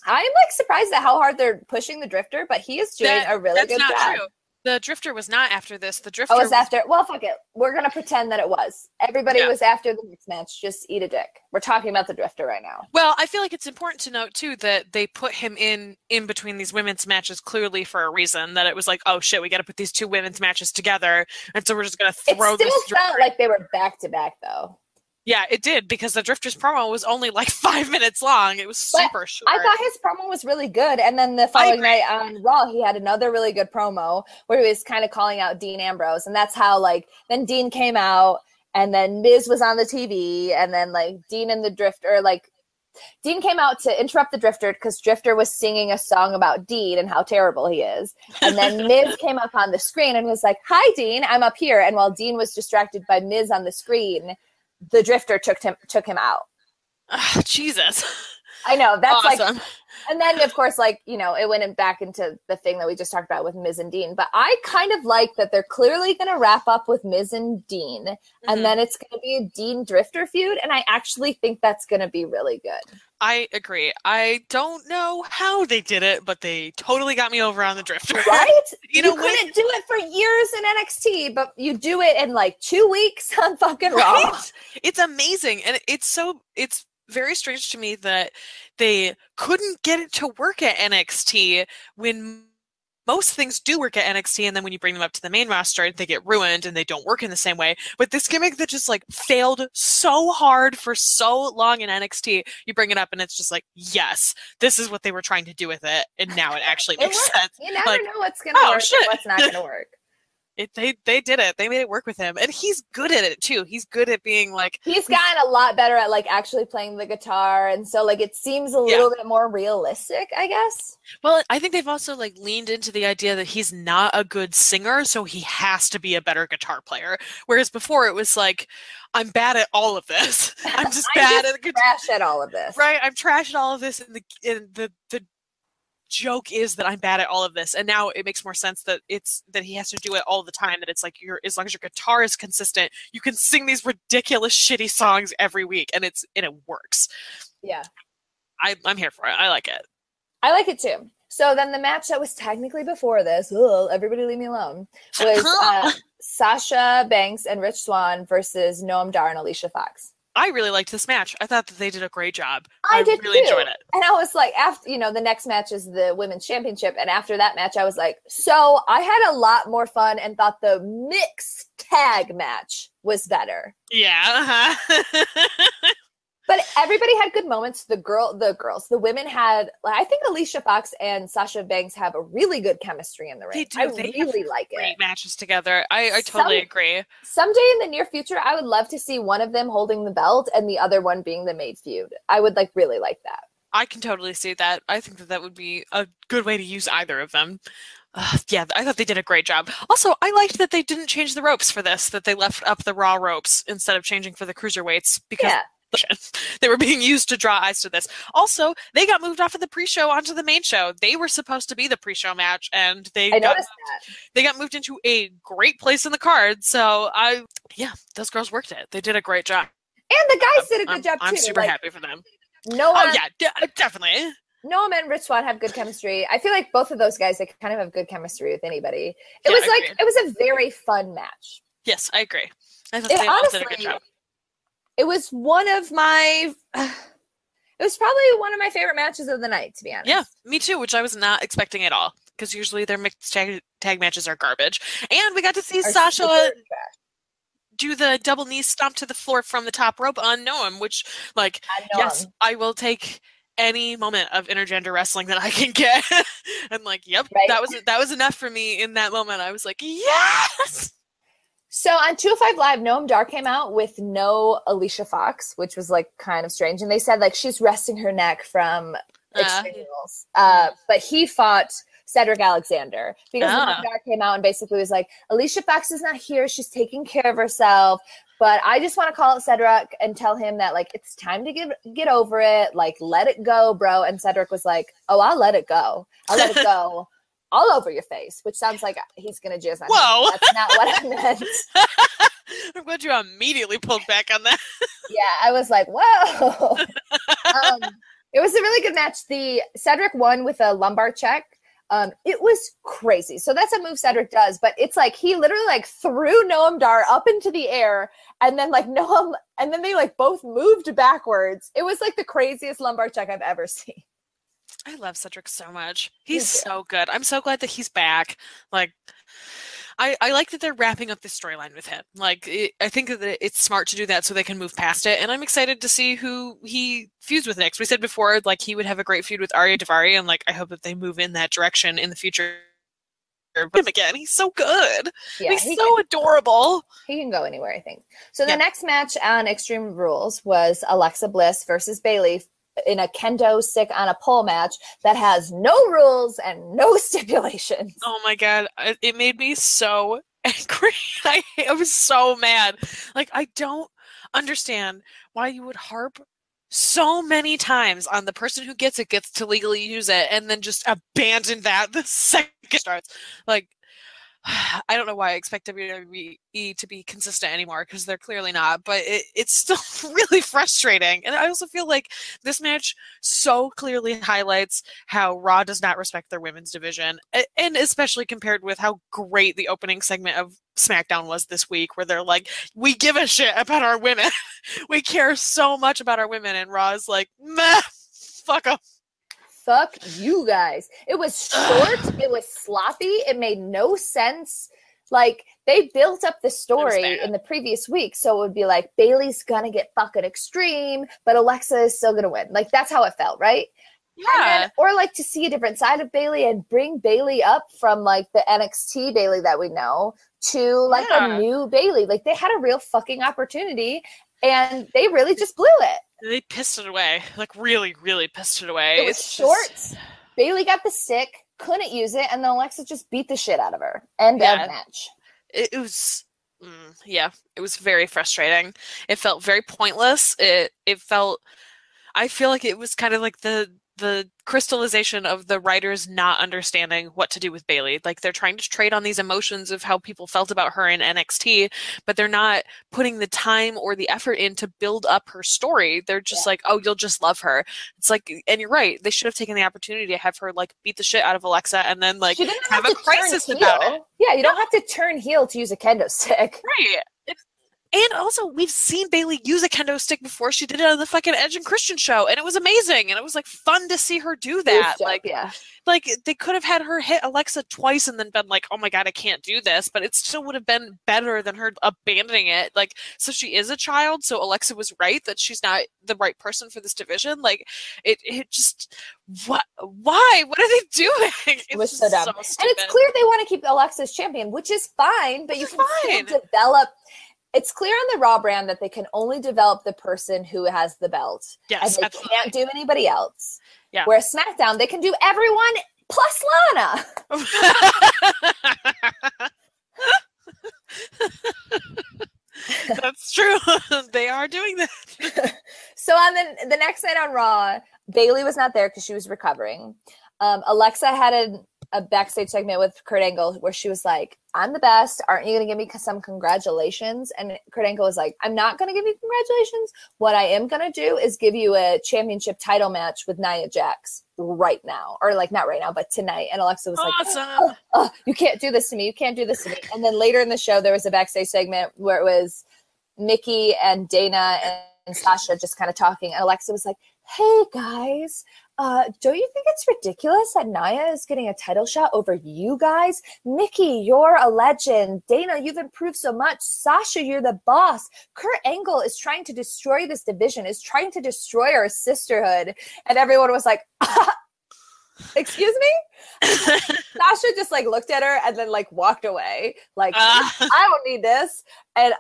I'm like surprised at how hard they're pushing the Drifter, but he is doing a really good job. That's not true. The Drifter was not after this. The Drifter was after. Well, fuck it. We're going to pretend that it was. Everybody was after the next match. Just eat a dick. We're talking about the Drifter right now. Well, I feel like it's important to note, too, that they put him in between these women's matches clearly for a reason. That it was like, oh, shit, we got to put these two women's matches together. And so we're just going to throw this. It still felt like they were back-to-back, though. Yeah, it did, because the Drifter's promo was only like 5 minutes long. It was super short. I thought his promo was really good. And then the following night on Raw, he had another really good promo where he was kind of calling out Dean Ambrose. And that's how, like, then Dean came out, and then Miz was on the TV, and then, like, Dean and the Drifter, like, Dean came out to interrupt the Drifter because Drifter was singing a song about Dean and how terrible he is. And then Miz came up on the screen and was like, "Hi, Dean, I'm up here." And while Dean was distracted by Miz on the screen, the Drifter took him out. Oh, Jesus. I know. That's awesome. Like, and then of course, like, you know, it went back into the thing that we just talked about with Miz and Dean. But I kind of like that they're clearly going to wrap up with Miz and Dean. Mm-hmm. And then it's going to be a Dean Drifter feud. And I actually think that's going to be really good. I agree. I don't know how they did it, but they totally got me over on the Drifter. Right? you couldn't do it for years in NXT, but you do it in like 2 weeks on fucking Raw. Right? It's amazing. And it's very strange to me that they couldn't get it to work at NXT when most things do work at NXT, and then when you bring them up to the main roster, they get ruined and they don't work in the same way. But this gimmick that just like failed so hard for so long in NXT, you bring it up and it's just like, yes, this is what they were trying to do with it, and now it actually makes sense. You never know what's going to work and what's not going to work. They did it. They made it work with him. And he's good at it too. He's good at being like... He's gotten a lot better at like actually playing the guitar. And so like it seems a little bit more realistic, I guess. Well, I think they've also like leaned into the idea that he's not a good singer, so he has to be a better guitar player. Whereas before it was like, I'm bad at all of this. I'm just bad at the guitar. Trash at all of this. Right. I'm trash at all of this. And the joke is that I'm bad at all of this, and now it makes more sense that he has to do it all the time, that it's like as long as your guitar is consistent, you can sing these ridiculous shitty songs every week, and it works. Yeah, I'm here for it. I like it. I like it too. So then the match that was technically before this, everybody leave me alone, was Sasha Banks and Rich Swann versus Noam Dar and Alicia Fox. I really liked this match. I thought that they did a great job. I did really too. Enjoyed it. And I was like, after, the next match is the Women's Championship. And after that match, I was like, so I had a lot more fun and thought the mixed tag match was better. Yeah. But everybody had good moments. The women had, I think Alicia Fox and Sasha Banks have a really good chemistry in the ring. They do. They really like it. Great matches together. I totally agree. Someday in the near future, I would love to see one of them holding the belt and the other one being the maid feud. I would really like that. I can totally see that. I think that would be a good way to use either of them. Yeah, I thought they did a great job. Also, I liked that they didn't change the ropes for this, that they left up the Raw ropes instead of changing for the cruiserweights, because they were being used to draw eyes to this. Also, they got moved off of the pre-show onto the main show. They were supposed to be the pre-show match, and they got moved into a great place in the card. So those girls worked it. They did a great job. And the guys did a good job too. I'm super happy for them. Definitely. Noam and Rich Swann have good chemistry. I feel like both of those guys, they kind of have good chemistry with anybody. It was a very fun match. Yes, I agree. I thought they all did a good job. It was it was probably one of my favorite matches of the night, to be honest. Yeah, me too, which I was not expecting at all, because usually their mixed tag matches are garbage. And we got to see Sasha do the double knee stomp to the floor from the top rope on Noam, which, yes, I will take any moment of intergender wrestling that I can get. And right. that was enough for me in that moment. I was like, yes! So on 205 Live, Noam Dar came out with no Alicia Fox, which was kind of strange. And they said she's resting her neck from Extreme Rules. But he fought Cedric Alexander because Noam Dar came out and basically was like, Alicia Fox is not here. She's taking care of herself. But I just want to call out Cedric and tell him that it's time to get over it. Let it go, bro. And Cedric was like, oh, I'll let it go. I'll let it go. all over your face, which sounds like he's going to jizz on Whoa. That's not what I meant. I'm glad you immediately pulled back on that. Yeah, I was like, whoa. It was a really good match. The Cedric won with a lumbar check. It was crazy. So that's a move Cedric does, but it's like he literally like threw Noam Dar up into the air, and then like Noam, and then they like both moved backwards. It was like the craziest lumbar check I've ever seen. I love Cedric so much. He's so good. I'm so glad that he's back. Like, I like that they're wrapping up this storyline with him. Like, I think that it's smart to do that so they can move past it. And I'm excited to see who he feuds with next. We said before, like, he would have a great feud with Arya Daivari, and like, I hope that they move in that direction in the future. But him again, he's so good. Yeah, he's so adorable. He can go anywhere, I think. So the next match on Extreme Rules was Alexa Bliss versus Bayley in a kendo stick on a pole match that has no rules and no stipulations. Oh my god, it made me so angry. I was so mad. Like, I don't understand why you would harp so many times on the person who gets to legally use it and then just abandon that the second it starts. Like, I don't know why I expect WWE to be consistent anymore, because they're clearly not, but it's still really frustrating. And I also feel like this match so clearly highlights how Raw does not respect their women's division, and especially compared with how great the opening segment of SmackDown was this week, where they're like, we give a shit about our women. We care so much about our women, and Raw is like, meh, fuck them. Fuck you guys. It was short. It was sloppy. It made no sense. Like, they built up the story in the previous week, so it would be like, Bayley's gonna get fucking extreme, but Alexa is still gonna win. Like, that's how it felt, right? Yeah. Or like to see a different side of Bayley and bring Bayley up from like the NXT Bayley that we know to like a new Bayley. Like, they had a real fucking opportunity, and they really just blew it. They pissed it away. Like, really, really pissed it away. It was short. Bayley got the stick, couldn't use it, and then Alexa just beat the shit out of her. End of match. It was, it was very frustrating. It felt very pointless. It felt, I feel like it was kind of like the crystallization of the writers not understanding what to do with Bayley. Like, they're trying to trade on these emotions of how people felt about her in NXT, but they're not putting the time or the effort in to build up her story. They're just like, oh, you'll just love her. It's like, and you're right, they should have taken the opportunity to have her like beat the shit out of Alexa and then like have a crisis about it. Yeah, you don't have to turn heel to use a kendo stick. Right. And also, we've seen Bayley use a kendo stick before. She did it on the fucking Edge and Christian show, and it was amazing. And it was like fun to see her do that. Like they could have had her hit Alexa twice and then been like, "Oh my god, I can't do this," but it still would have been better than her abandoning it. Like, so she is a child. So Alexa was right that she's not the right person for this division. Like, it just Why? What are they doing? It was so dumb. And it's clear they want to keep Alexa as champion, which is fine. But you can still develop. It's clear on the Raw brand that they can only develop the person who has the belt. Yes, and they can't do anybody else. Yeah. Whereas SmackDown, they can do everyone plus Lana. That's true. They are doing that. So on the next night on Raw, Bayley was not there because she was recovering. Alexa had a backstage segment with Kurt Angle where she was like, I'm the best. Aren't you going to give me some congratulations? And Kurt Angle was like, I'm not going to give you congratulations. What I am going to do is give you a championship title match with Nia Jax right now. Or like, not right now, but tonight. And Alexa was like, oh, you can't do this to me. You can't do this to me. And then later in the show, there was a backstage segment where it was Nikki and Dana and Sasha just kind of talking. And Alexa was like, hey guys, don't you think it's ridiculous that Nia is getting a title shot over you guys? Nikki, you're a legend. Dana, you've improved so much. Sasha, you're the boss. Kurt Angle is trying to destroy this division, is trying to destroy our sisterhood. And everyone was like, excuse me? Sasha just like looked at her and then like walked away. Like, I don't need this. And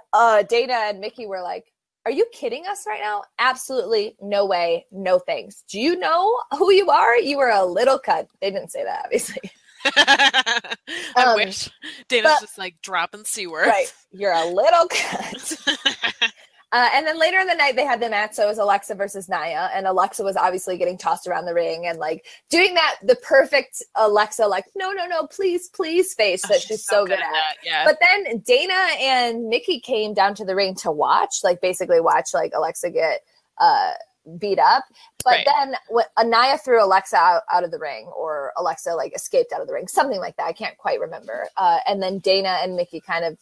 Dana and Mickey were like, are you kidding us right now? Absolutely no way. No thanks. Do you know who you are? You are a little cunt. They didn't say that, obviously. I wish. Dana's just like dropping C words. Right. You're a little cunt. And then later in the night, they had the match. So it was Alexa versus Nia. And Alexa was obviously getting tossed around the ring and like doing the perfect Alexa, like, no, please face that she's so good at. Yeah. But then Dana and Nikki came down to the ring to watch, like basically watch like Alexa get beat up. But then Nia threw Alexa out of the ring, or Alexa like escaped out of the ring, something like that. I can't quite remember. And then Dana and Mickey kind of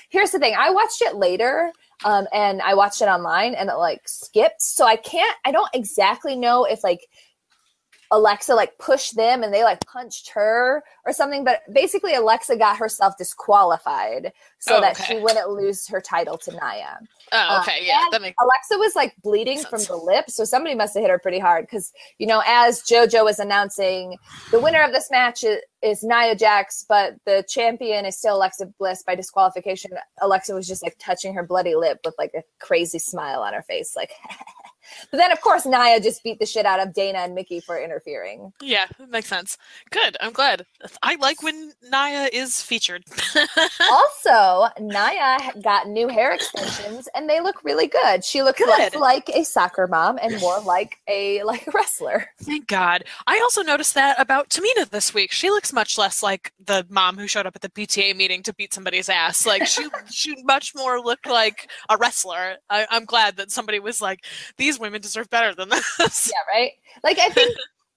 here's the thing. I watched it later, and I watched it online, and it like skipped. So I don't exactly know if like Alexa like pushed them and they like punched her or something. But basically Alexa got herself disqualified so that she wouldn't lose her title to Nia. Oh, okay. Yeah. That makes Alexa was like bleeding from the lip. So somebody must have hit her pretty hard. Cause as JoJo was announcing, the winner of this match is Nia Jax, but the champion is still Alexa Bliss by disqualification. Alexa was just like touching her bloody lip with like a crazy smile on her face. Like, but then of course Nia just beat the shit out of Dana and Mickey for interfering. Yeah, that makes sense. Good. I'm glad. I like when Nia is featured. Also, Nia got new hair extensions and they look really good. She looks less like a soccer mom and more like a wrestler. Thank God. I also noticed that about Tamina this week. She looks much less like the mom who showed up at the PTA meeting to beat somebody's ass. Like she much more looked like a wrestler. I'm glad that somebody was like, these women deserve better than this. Yeah, right? Like I think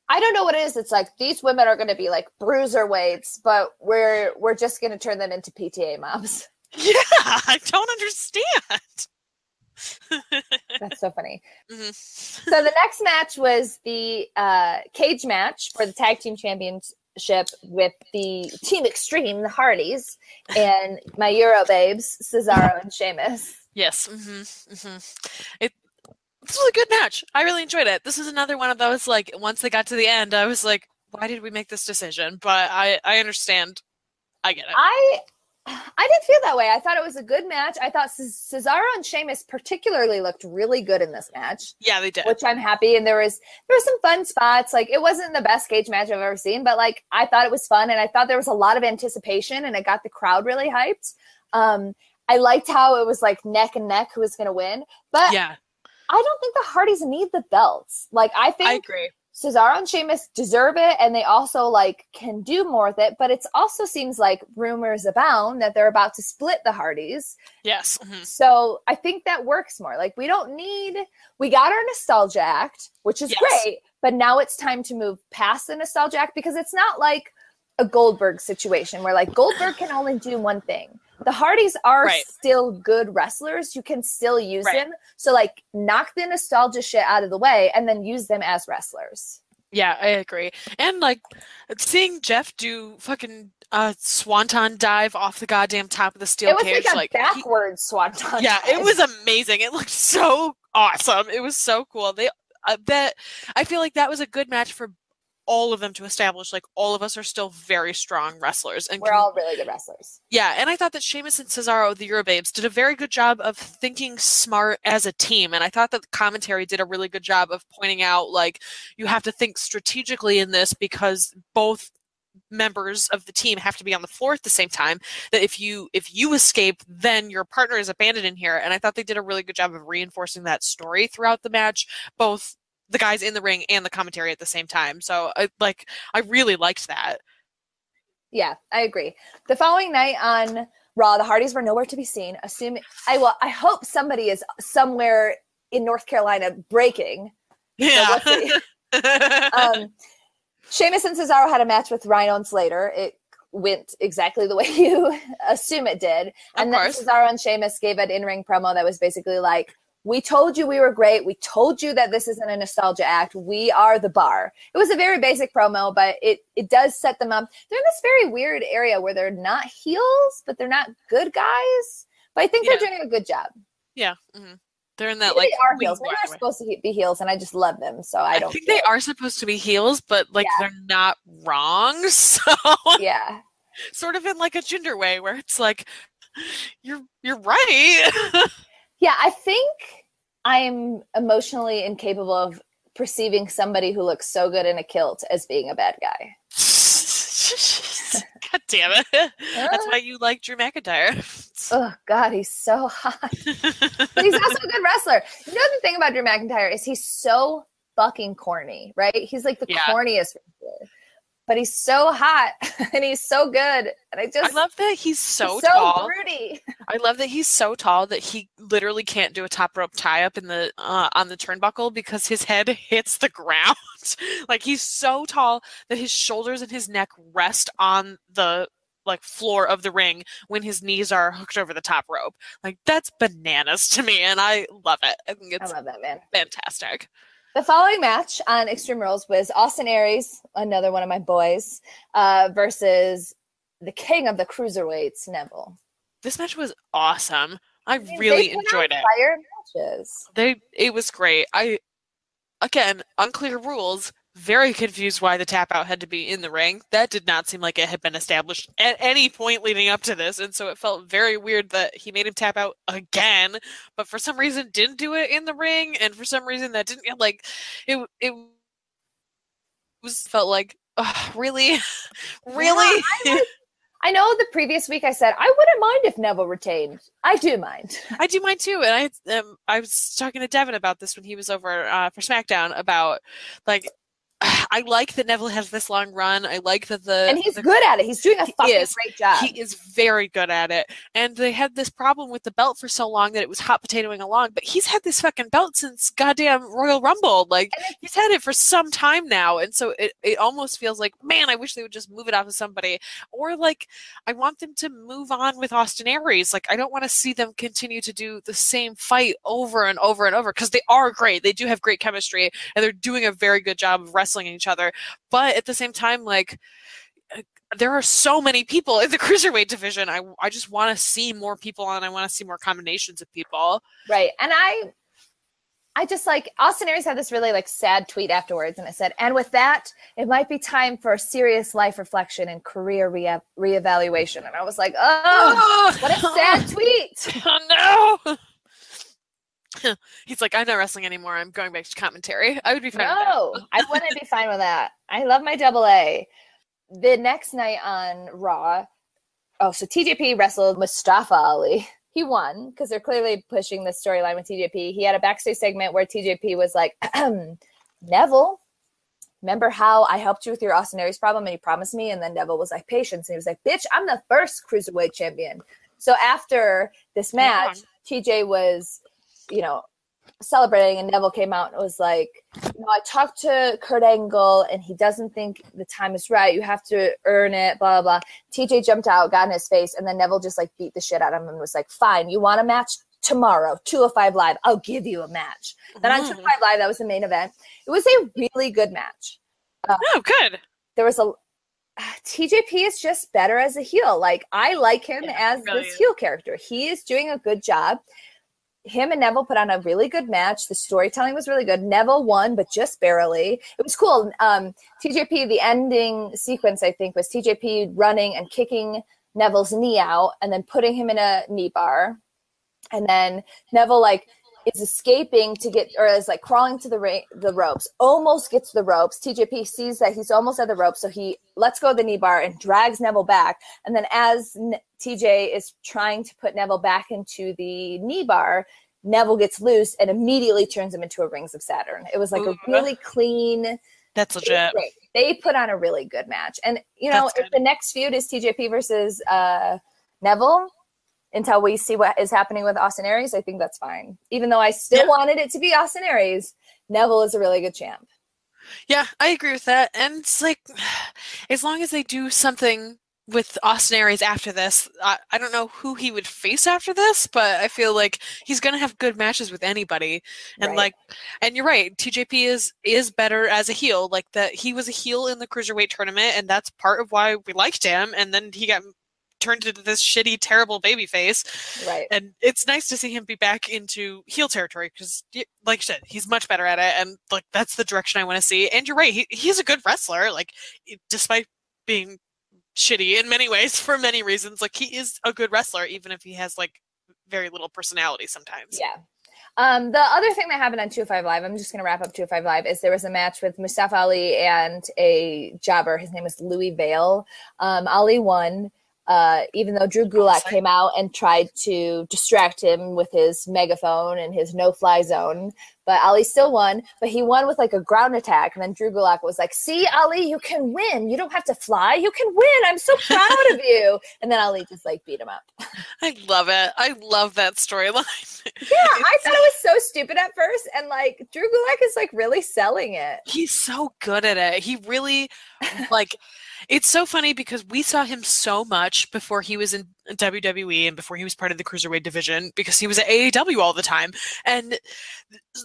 I don't know what it is. It's like these women are going to be like bruiser weights, but we're just going to turn them into PTA moms. Yeah, I don't understand. That's so funny. Mm-hmm. So the next match was the cage match for the tag team championship with the Team Extreme, the Hardys, and my Euro babes, Cesaro and Sheamus. Yes. Mm-hmm. Mm-hmm. This was a good match. I really enjoyed it. This is another one of those, like, once they got to the end, I was like, why did we make this decision? But I understand. I get it. I didn't feel that way. I thought it was a good match. I thought Cesaro and Sheamus particularly looked really good in this match. Yeah, they did. Which I'm happy. And there were some fun spots. Like, it wasn't the best cage match I've ever seen, but like, I thought it was fun. And I thought there was a lot of anticipation and it got the crowd really hyped. I liked how it was like neck and neck who was going to win. But yeah. I don't think the Hardys need the belts. Like, I agree. Cesaro and Sheamus deserve it, and they also like can do more with it. But it also seems like rumors abound that they're about to split the Hardys. Yes. Mm-hmm. So I think that works more. Like, we got our nostalgia act, which is great, but now it's time to move past the nostalgia act, because it's not like a Goldberg situation where like Goldberg can only do one thing. The Hardys are still good wrestlers. You can still use them. So like, knock the nostalgia shit out of the way and then use them as wrestlers. Yeah, I agree. And like, seeing Jeff do fucking swanton dive off the goddamn top of the steel cage. It was like a backwards swanton dive. It was amazing. It looked so awesome. It was so cool. I feel like that was a good match for all of them to establish, like, all of us are still very strong wrestlers. And we're all really good wrestlers. Yeah, and I thought that Sheamus and Cesaro, the Eurobabes, did a very good job of thinking smart as a team. And I thought that the commentary did a really good job of pointing out, like, you have to think strategically in this because both members of the team have to be on the floor at the same time. That if you escape, then your partner is abandoned in here. And I thought they did a really good job of reinforcing that story throughout the match, both the guys in the ring and the commentary at the same time. So I really liked that. Yeah, I agree. The following night on Raw, the Hardys were nowhere to be seen. I hope somebody is somewhere in North Carolina breaking. Yeah. So Sheamus and Cesaro had a match with Rhino and Slater. It went exactly the way you assume it did. And then Cesaro and Sheamus gave an in-ring promo that was basically like, we told you we were great. We told you that this isn't a nostalgia act. We are the bar. It was a very basic promo, but it does set them up. They're in this very weird area where they're not heels, but they're not good guys. But I think they're doing a good job. Yeah. Mm-hmm. They're in that, maybe they are heels. Maybe they're supposed to be heels, and I just love them. So I don't think they are supposed to be heels, but like they're not wrong. So yeah, sort of in like a gender way where it's like, you're right. Yeah, I think I'm emotionally incapable of perceiving somebody who looks so good in a kilt as being a bad guy. God damn it. That's why you like Drew McIntyre. Oh God, he's so hot. But he's also a good wrestler. You know the thing about Drew McIntyre is he's so fucking corny, right? He's like the corniest wrestler. But he's so hot and he's so good. And I love that he's so tall. Broody. I love that he's so tall that he literally can't do a top rope tie up in the on the turnbuckle because his head hits the ground. Like he's so tall that his shoulders and his neck rest on the like floor of the ring when his knees are hooked over the top rope. Like that's bananas to me, and I love it. I think it's I love that, man. Fantastic. The following match on Extreme Rules was Austin Aries, another one of my boys, versus the king of the cruiserweights, Neville. This match was awesome. I really enjoyed it. Fire matches. It was great. Again, unclear rules. Very confused why the tap out had to be in the ring. That did not seem like it had been established at any point leading up to this, and so it felt very weird that he made him tap out again, but for some reason didn't do it in the ring, and for some reason that didn't felt like, oh, really? Really? Yeah, I know the previous week I said I wouldn't mind if Neville retained. I do mind. I do mind too, and I was talking to Devin about this when he was over for SmackDown about like. I like that Neville has this long run. I like that and he's good at it. He's doing a fucking great job. He is very good at it. And they had this problem with the belt for so long that it was hot potatoing along. But he's had this fucking belt since goddamn Royal Rumble. Like he's had it for some time now, and so it almost feels like, man, I wish they would just move it off of somebody. Or like I want them to move on with Austin Aries. Like I don't want to see them continue to do the same fight over and over and over because they are great. They do have great chemistry, and they're doing a very good job of wrestling each other, but at the same time, like there are so many people in the cruiserweight division. I just want to see more people, and I want to see more combinations of people. Right, and I just like Austin Aries had this really like sad tweet afterwards, and it said, "And with that, it might be time for a serious life reflection and career reevaluation." And I was like, "Oh, what a sad tweet!" Oh no. He's like, I'm not wrestling anymore. I'm going back to commentary. I would be fine with that. No, I wouldn't be fine with that. I love my AA. The next night on Raw, so TJP wrestled Mustafa Ali. He won because they're clearly pushing the storyline with TJP. He had a backstage segment where TJP was like, Neville, remember how I helped you with your Austin Aries problem and you promised me? And then Neville was like, patience. And he was like, bitch, I'm the first cruiserweight champion. So after this match, TJ was celebrating, and Neville came out and was like, I talked to Kurt Angle and he doesn't think the time is right. You have to earn it, blah, blah, blah. TJ jumped out, got in his face, and then Neville just like beat the shit out of him and was like, fine, you want a match? Tomorrow, 205 Live, I'll give you a match. Then on 205 Live, that was the main event. It was a really good match. Good. There was TJP is just better as a heel. Like, I like him as this heel character. He is doing a good job. Him and Neville put on a really good match. The storytelling was really good. Neville won, but just barely. It was cool. TJP, the ending sequence, I think, was TJP running and kicking Neville's knee out and then putting him in a knee bar. And then Neville, like, is escaping to get, or is like crawling to the ropes, almost gets the ropes. TJP sees that he's almost at the ropes, so he lets go of the knee bar and drags Neville back. And then as TJ is trying to put Neville back into the knee bar, Neville gets loose and immediately turns him into a Rings of Saturn. It was like a really clean. That's legit. They put on a really good match. And, if the next feud is TJP versus Neville, until we see what is happening with Austin Aries, I think that's fine. Even though I still wanted it to be Austin Aries, Neville is a really good champ. Yeah, I agree with that. And it's like, as long as they do something with Austin Aries after this, I don't know who he would face after this, but I feel like he's going to have good matches with anybody. And and you're right, TJP is better as a heel. Like that, he was a heel in the Cruiserweight tournament, and that's part of why we liked him. And then he got turned into this shitty, terrible babyface. Right. And it's nice to see him be back into heel territory because, like you said, he's much better at it. And like that's the direction I want to see. And you're right, he's a good wrestler. Like, despite being shitty in many ways for many reasons, like he is a good wrestler, even if he has like very little personality sometimes. Yeah. The other thing that happened on 205 Live, I'm just going to wrap up 205 Live, is there was a match with Mustafa Ali and a jobber. His name was Louis Vale. Ali won. even though Drew Gulak came out and tried to distract him with his megaphone and his no-fly zone. But Ali still won, but he won with like a ground attack. And then Drew Gulak was like, see, Ali, you can win. You don't have to fly. You can win. I'm so proud of you. And then Ali just like beat him up. I love it. I love that storyline. Yeah, I thought it was so stupid at first. And like Drew Gulak is like really selling it. He's so good at it. He really like, it's so funny because we saw him so much before he was in WWE and before he was part of the Cruiserweight division because he was at AEW all the time. And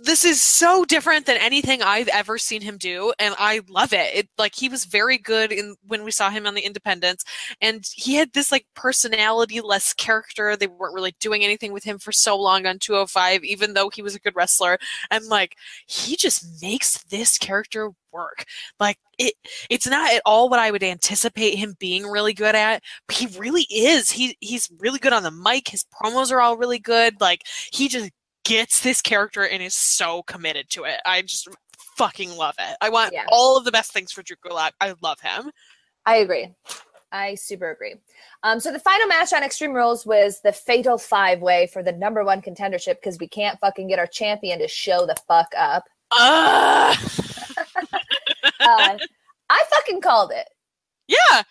this is so different than anything I've ever seen him do. And I love it. Like he was very good when we saw him on the Independents, and he had this like personality-less character. They weren't really doing anything with him for so long on 205, even though he was a good wrestler. And like, he just makes this character work. Like it's not at all what I would anticipate him being really good at, but he really is. He's really good on the mic. His promos are all really good. Like he just gets this character and is so committed to it. I just fucking love it. I want all of the best things for Drew Gulak. I love him. I agree. I super agree. So the final match on Extreme Rules was the Fatal 5-Way for the #1 contendership because we can't fucking get our champion to show the fuck up. I fucking called it. Yeah.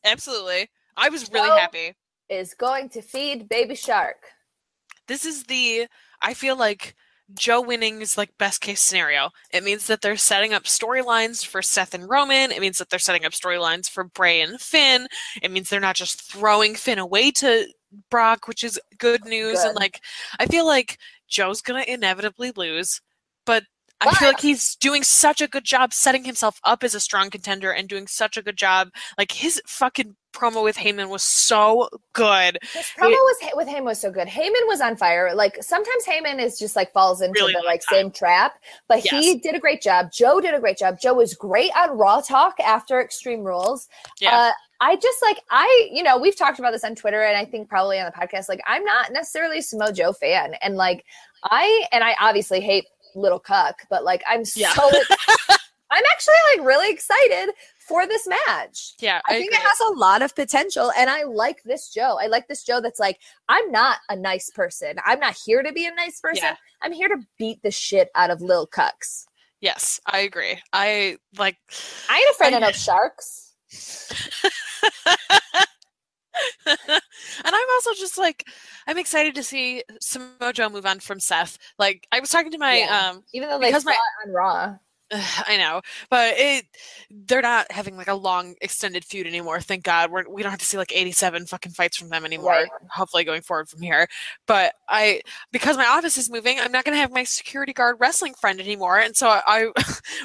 Absolutely. I was really happy. Is going to feed Baby Shark. This is I feel like Joe winning is like best case scenario. It means that they're setting up storylines for Seth and Roman. It means that they're setting up storylines for Bray and Finn. It means they're not just throwing Finn away to Brock, which is good news. Good. And like, I feel like Joe's going to inevitably lose, but I feel like he's doing such a good job setting himself up as a strong contender and doing such a good job. Like his fucking promo with Heyman was so good. His promo with Heyman was so good. Heyman was on fire. Like sometimes Heyman is just like falls into really the like same trap, but he did a great job. Joe did a great job. Joe was great on Raw Talk after Extreme Rules. Yeah. I just like, we've talked about this on Twitter and I think probably on the podcast, like I'm not necessarily a Samoa Joe fan. And like, I obviously hate Little Cuck, but like I'm I'm actually like really excited for this match. Yeah, I think it has a lot of potential, and I like this Joe. I like this Joe that's like, I'm not a nice person. I'm not here to be a nice person. Yeah. I'm here to beat the shit out of Lil Cucks. Yes, I agree. I ain't afraid of no sharks. And I'm also just like, I'm excited to see Samoa Joe move on from Seth. Like I was talking to my even though they fought on Raw. I know, but they're not having like a long extended feud anymore. Thank God. We don't have to see like 87 fucking fights from them anymore. Right. Hopefully going forward from here. But because my office is moving, I'm not going to have my security guard wrestling friend anymore. And so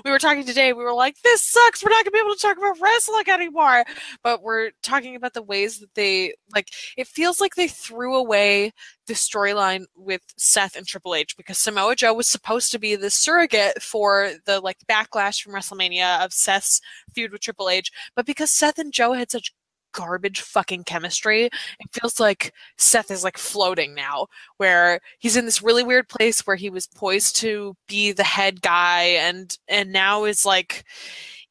we were talking today. We were like, this sucks. We're not going to be able to talk about wrestling anymore. But we're talking about the ways that they like. It feels like they threw away the storyline with Seth and Triple H because Samoa Joe was supposed to be the surrogate for the like backlash from WrestleMania of Seth's feud with Triple H, but because Seth and Joe had such garbage fucking chemistry, it feels like Seth is like floating now, where he's in this really weird place where he was poised to be the head guy and now is like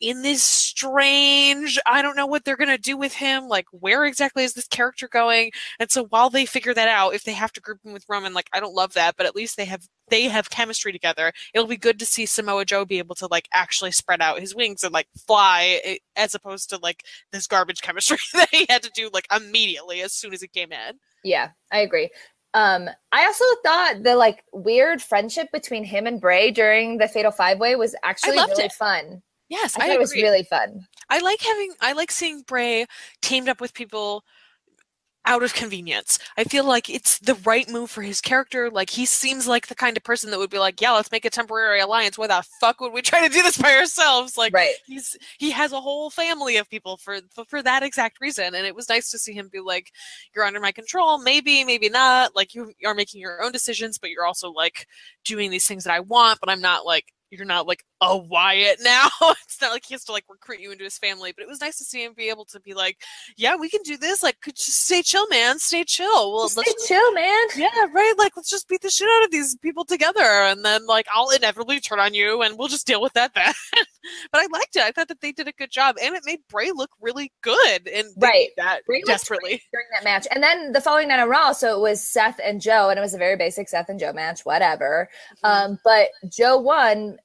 in this strange, I don't know what they're going to do with him. Like, where exactly is this character going? And so while they figure that out, if they have to group him with Roman, like, I don't love that, but at least they have chemistry together. It'll be good to see Samoa Joe be able to, like, actually spread out his wings and, like, fly as opposed to, like, this garbage chemistry that he had to do, like, immediately as soon as he came in. Yeah, I agree. I also thought the, like, weird friendship between him and Bray during the Fatal 5-Way was actually really fun. Yes, I thought it was really fun. I like seeing Bray teamed up with people out of convenience. I feel like it's the right move for his character. Like, he seems like the kind of person that would be like, yeah, let's make a temporary alliance. Why the fuck would we try to do this by ourselves? Like, right. He has a whole family of people for that exact reason. And it was nice to see him be like, you're under my control. Maybe, maybe not. Like, you are making your own decisions, but you're also like doing these things that I want, but I'm not like, you're not like a Wyatt now. It's not like he has to like recruit you into his family, but it was nice to see him be able to be like, yeah, we can do this. Like, just stay chill, man. Stay chill. Well, stay chill, man. Yeah, right. Like, let's just beat the shit out of these people together. And then like, I'll inevitably turn on you and we'll just deal with that then. But I liked it. I thought that they did a good job, and it made Bray look really good. And they right, did that Bray desperately during that match. And then the following night on Raw, so it was Seth and Joe, and it was a very basic Seth and Joe match, whatever. But Joe won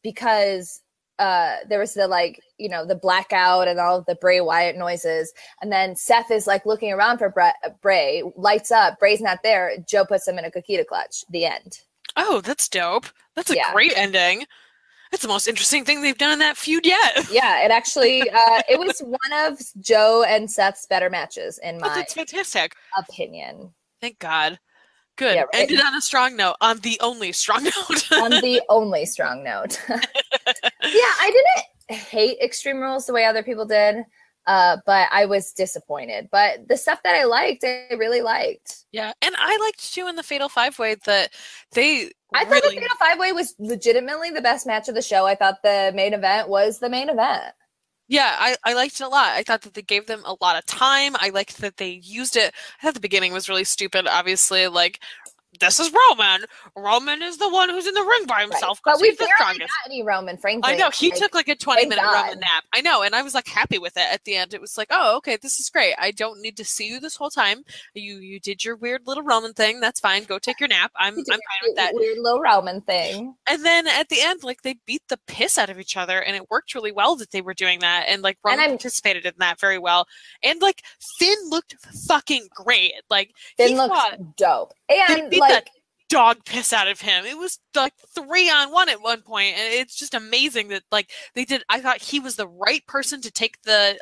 because there was the the blackout and all of the Bray Wyatt noises, and then Seth is like looking around for Bray, lights up, Bray's not there, Joe puts him in a coquina clutch. The end. Oh, that's dope. That's a great ending. It's the most interesting thing they've done in that feud yet. Yeah, it actually it was one of Joe and Seth's better matches in my that's fantastic opinion. Thank God. Good. Yeah, right? Ended on a strong note. On the only strong note. On the only strong note. Yeah, I didn't hate Extreme Rules the way other people did, but I was disappointed. But the stuff that I liked, I really liked. Yeah, and I liked too in the Fatal 5-Way that I thought the Fatal 5-Way was legitimately the best match of the show. I thought the main event was the main event. Yeah, I liked it a lot. I thought that they gave them a lot of time. I liked that they used it. I thought the beginning was really stupid. Obviously, like, this is Roman. Roman is the one who's in the ring by himself. Right. But we barely got any Roman, frankly. I know. He took like a 20-minute Roman nap. I know. And I was like happy with it at the end. It was like, oh, okay, this is great. I don't need to see you this whole time. You did your weird little Roman thing. That's fine. Go take your nap. I'm fine with that. Weird little Roman thing. And then at the end, like, they beat the piss out of each other. And it worked really well that they were doing that. And like Roman participated in that very well. And like Finn looked fucking great. Like Finn looked dope. And like dog piss out of him. It was like 3-on-1 at one point, and it's just amazing that like they did. I thought he was the right person to take the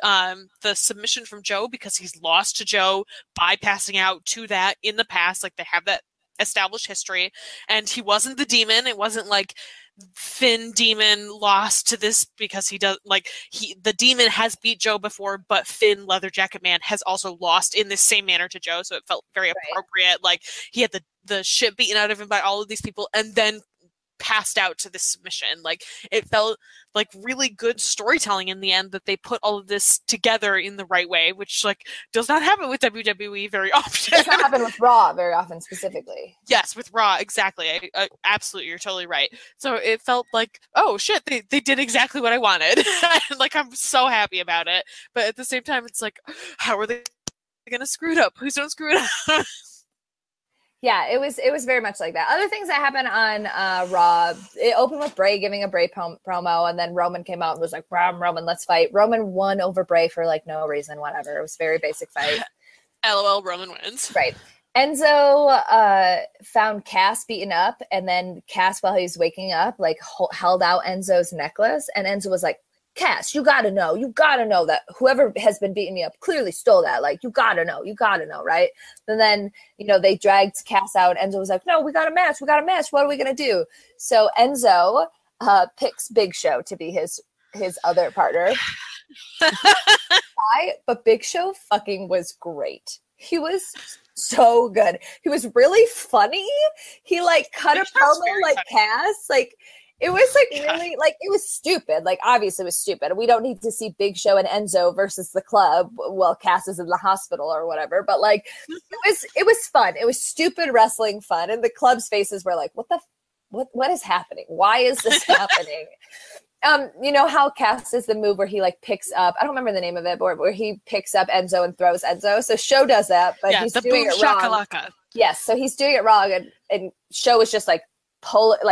submission from Joe because he's lost to Joe by passing out to that in the past. Like they have that established history, and he wasn't the demon. It wasn't like Finn Demon lost to this because he does the demon has beat Joe before, but Finn Leather Jacket Man has also lost in this same manner to Joe, so it felt very appropriate. Like he had the shit beaten out of him by all of these people and then passed out to this submission. Like it felt like really good storytelling in the end that they put all of this together in the right way, which like does not happen with WWE very often. It does not happen with Raw very often specifically. Yes, with Raw, exactly. I absolutely, you're totally right. So it felt like, oh shit, they did exactly what I wanted. Like I'm so happy about it. But at the same time, it's like, how are they gonna screw it up? Please don't screw it up. Yeah, it was very much like that. Other things that happened on Raw, it opened with Bray giving a Bray promo, and then Roman came out and was like, Roman, let's fight. Roman won over Bray for like no reason, whatever. It was a very basic fight. LOL, Roman wins. Right. Enzo found Cass beaten up, and then Cass, while he was waking up, like held out Enzo's necklace, and Enzo was like, Cass, you gotta know that whoever has been beating me up clearly stole that. Like, you gotta know, right? And then, they dragged Cass out. Enzo was like, no, we got a match. What are we gonna do? So Enzo picks Big Show to be his other partner. But Big Show fucking was great. He was so good. He was really funny. He like cut a promo like Cass, like. It was like really like it was stupid. Like obviously it was stupid. We don't need to see Big Show and Enzo versus the club while Cass is in the hospital or whatever. But like it was fun. It was stupid wrestling fun. And the club's faces were like, what is happening? Why is this happening? You know how Cass is the move where he like picks up, I don't remember the name of it, but where he picks up Enzo and throws Enzo. So Show does that, but he's doing it wrong. Shakalaka. Yes, so he's doing it wrong, and Show is just like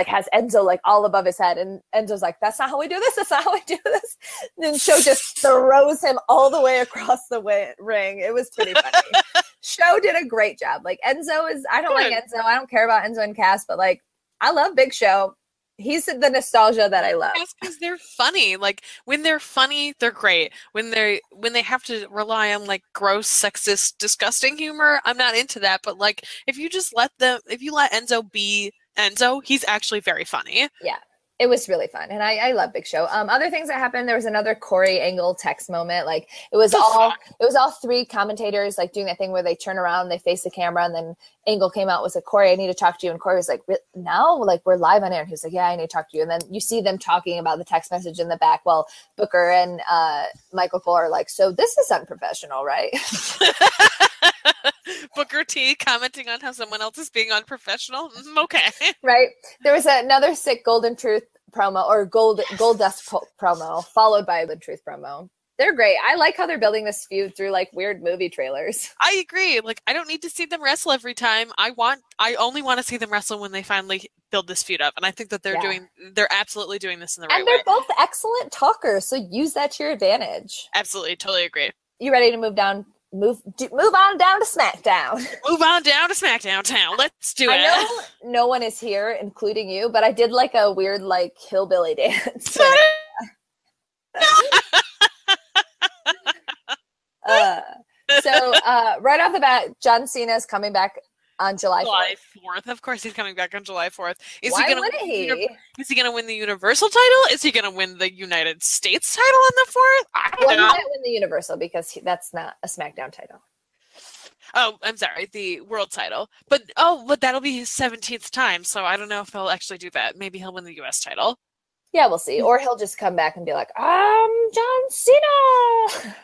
has Enzo like all above his head, and Enzo's like, that's not how we do this. And then Show just throws him all the way across the ring. It was pretty funny. Show did a great job. Like I don't like Enzo. I don't care about Enzo and Cass, but like I love Big Show. He's the nostalgia that I love. That's because they're funny. Like when they're funny, they're great. When they have to rely on like gross, sexist, disgusting humor, I'm not into that. But like if you let Enzo be Enzo, he's actually very funny. Yeah, it was really fun, and I love Big Show. Other things that happened, there was another Corey Angle text moment. Like it was all three commentators like doing that thing where they turn around, they face the camera, and then Angle came out, was like, Corey, I need to talk to you. And Corey was like, now? Like we're live on air. And he was like, yeah, I need to talk to you. And then you see them talking about the text message in the back. Well, Booker and Michael Cole are like, so this is unprofessional, right? Booker T commenting on how someone else is being unprofessional. Okay. Right. There was another sick Golden Truth promo or Gold Dust promo, followed by the Truth promo. They're great. I like how they're building this feud through like weird movie trailers. I agree. Like, I don't need to see them wrestle every time. I only want to see them wrestle when they finally build this feud up. And I think that they're absolutely doing this in the right way. And they're both excellent talkers, so use that to your advantage. Absolutely, totally agree. You ready to move on down to SmackDown? Move on down to SmackDown town. Let's do it. I know no one is here, including you, but I did like a weird like hillbilly dance. So right off the bat, John Cena is coming back on July 4th. Of course, he's coming back on July 4th. Why wouldn't he? Is he going to win the Universal title? Is he going to win the United States title on the 4th? I don't know. He might win the Universal because that's not a SmackDown title. Oh, I'm sorry, the world title. But that'll be his 17th time, so I don't know if he'll actually do that. Maybe he'll win the US title. Yeah, we'll see. Or he'll just come back and be like, John Cena.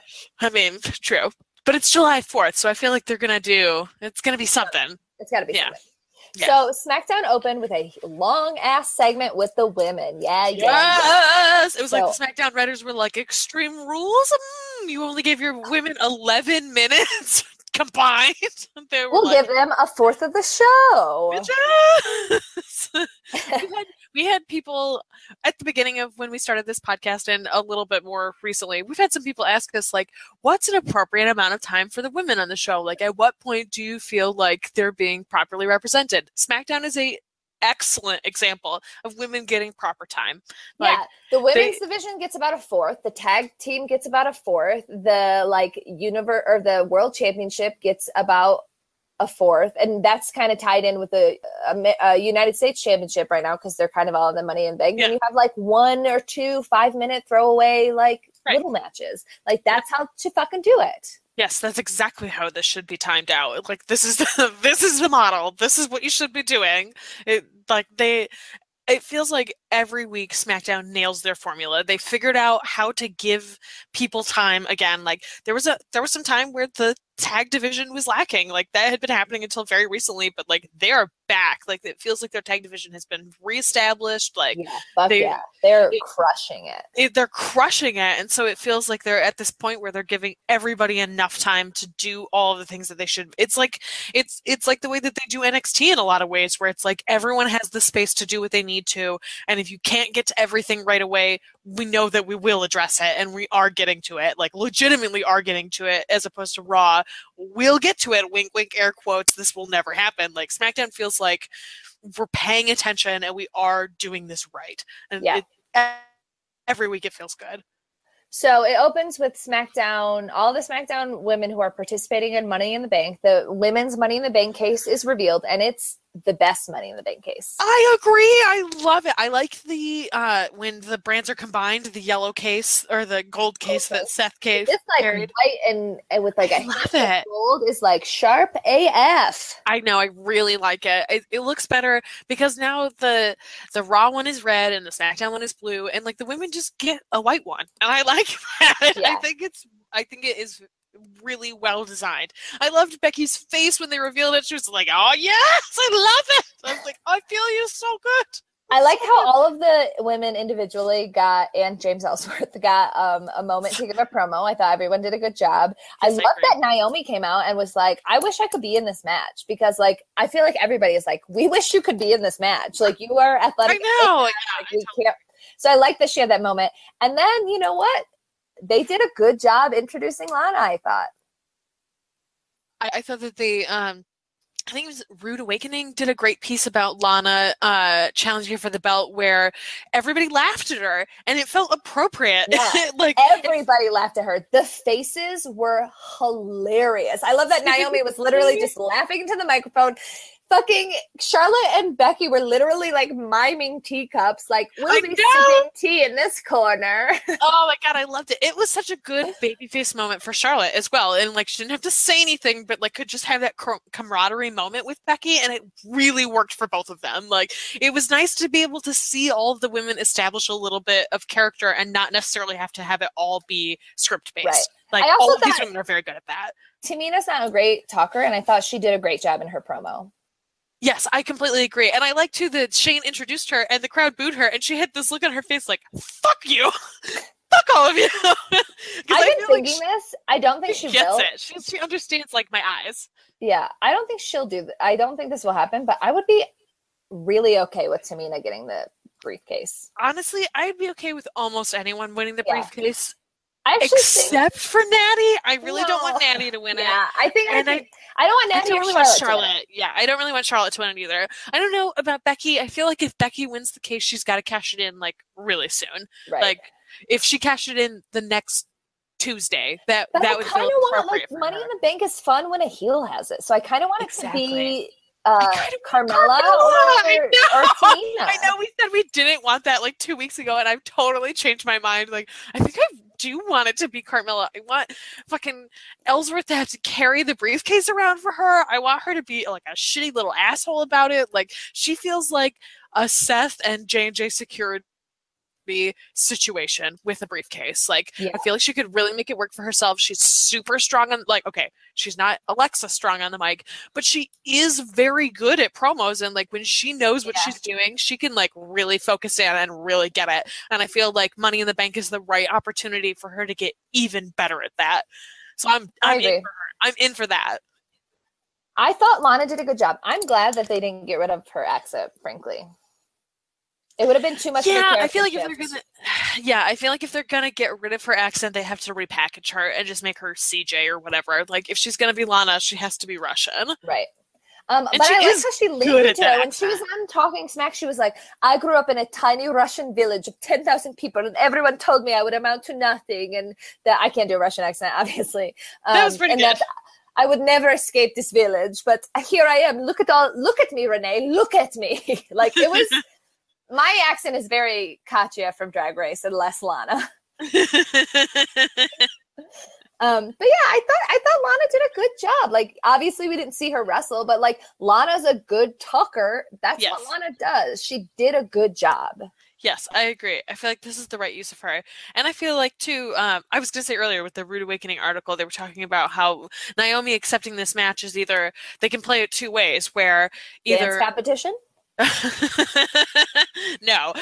I mean, true. But it's July 4th, so I feel like it's going to be something. It's got to be something. Yeah. So SmackDown opened with a long-ass segment with the women. Yes! It was like the SmackDown writers were like, Extreme Rules? You only gave your women 11 minutes combined. We'll give them a fourth of the show. We had people at the beginning of when we started this podcast and a little bit more recently, we've had some people ask us, like, what's an appropriate amount of time for the women on the show? Like, at what point do you feel like they're being properly represented? SmackDown is a excellent example of women getting proper time. Like, the women's division gets about a fourth. The tag team gets about a fourth. The the world championship gets about a fourth, and that's kind of tied in with the United States Championship right now because they're kind of all of the Money in the Bank. And you have like 1 or 2 5-minute throwaway little matches. Like that's how to fucking do it. Yes, that's exactly how this should be timed out. Like this is the model. This is what you should be doing. It feels like every week SmackDown nails their formula. They figured out how to give people time again. Like there was some time where the tag division was lacking. Like that had been happening until very recently, but like they are back. Like it feels like their tag division has been reestablished. Like they're crushing it. They're crushing it, and so it feels like they're at this point where they're giving everybody enough time to do all of the things that they should. It's like the way that they do NXT in a lot of ways, where it's like everyone has the space to do what they need to, and if you can't get to everything right away, we know that we will address it, and we are getting to it, like legitimately are getting to it, as opposed to Raw. We'll get to it, wink, wink, air quotes, this will never happen. Like SmackDown feels like we're paying attention and we are doing this right. And every week it feels good. So it opens with SmackDown, all the SmackDown women who are participating in Money in the Bank. The women's Money in the Bank case is revealed, and it's the best Money in the Bank case. I agree. I love it. I like the when the brands are combined, the yellow case or the gold case that Seth carried. It's like carried. white and with like a gold is like sharp AF. I know. I really like it. It looks better because now the Raw one is red and the SmackDown one is blue, and like the women just get a white one, and I like that. Yeah. I think it is really well designed. I loved Becky's face when they revealed it. She was like, "Oh yes, I love it." I was like, "I feel you so good." I like how all of the women individually and James Ellsworth got a moment to give a promo. I thought everyone did a good job. Yes, I love that Naomi came out and was like, "I wish I could be in this match," because like I feel like everybody is like, "We wish you could be in this match. Like you are athletic." I know. So I like that she had that moment. And then you know what? They did a good job introducing Lana, I thought. I thought that they, I think it was Rude Awakening did a great piece about Lana challenging her for the belt where everybody laughed at her and it felt appropriate. Yeah. Like everybody laughed at her. The faces were hilarious. I love that Naomi was literally just laughing into the microphone. Fucking Charlotte and Becky were literally like miming teacups, like we'll be sipping tea in this corner. Oh my god, I loved it. It was such a good babyface moment for Charlotte as well, and like she didn't have to say anything, but like could just have that camaraderie moment with Becky, and it really worked for both of them. Like it was nice to be able to see all of the women establish a little bit of character and not necessarily have to have it all be script based. Right. Like all of these women are very good at that. Tamina's not a great talker, and I thought she did a great job in her promo. Yes, I completely agree. And I like, too, that Shane introduced her and the crowd booed her and she had this look on her face like, fuck you. Fuck all of you. I've been thinking this. I don't think she gets will. It. She understands, like, my eyes. Yeah, I don't think she'll do I don't think this will happen, but I would be really okay with Tamina getting the briefcase. Honestly, I'd be okay with almost anyone winning the briefcase. Except for Natty. I really don't want Natty to win it. Yeah, I don't want Natty. I don't really want Charlotte. Yeah, I don't really want Charlotte to win it either. I don't know about Becky. I feel like if Becky wins the case, she's got to cash it in like really soon. Right. Like if she cashed it in the next Tuesday, that would feel appropriate. Like, Money in the Bank is fun when a heel has it, so I kind of want it to be Carmella or Tina. I know we said we didn't want that like 2 weeks ago, and I've totally changed my mind. Like I think I do want it to be Carmella. I want fucking Ellsworth to have to carry the briefcase around for her. I want her to be like a shitty little asshole about it. Like she feels like a Seth and J&J Security situation with a briefcase. Like I feel like she could really make it work for herself. She's super strong on, like, okay, she's not Alexa strong on the mic, but she is very good at promos, and like when she knows what she's doing, she can like really focus in and really get it. And I feel like Money in the Bank is the right opportunity for her to get even better at that. So I'm in for her. I'm in for that. I thought Lana did a good job. I'm glad that they didn't get rid of her exit, frankly. It would have been too much. I feel like if they're gonna get rid of her accent, they have to repackage her and just make her CJ or whatever. Like if she's gonna be Lana, she has to be Russian, right? But I like how she leaned into it when she was on Talking Smack. She was like, "I grew up in a tiny Russian village of 10,000 people, and everyone told me I would amount to nothing, and that I can't do a Russian accent, obviously." That was pretty good. That I would never escape this village, but here I am. Look at me, Renee. Look at me. Like it was. My accent is very Katya from Drag Race and less Lana. But yeah, I thought Lana did a good job. Like, obviously we didn't see her wrestle, but like Lana's a good talker. That's what Lana does. She did a good job. Yes, I agree. I feel like this is the right use of her. And I feel like, too, I was going to say earlier with the Rude Awakening article, they were talking about how Naomi accepting this match is either, they can play it two ways, where either... Dance competition? No.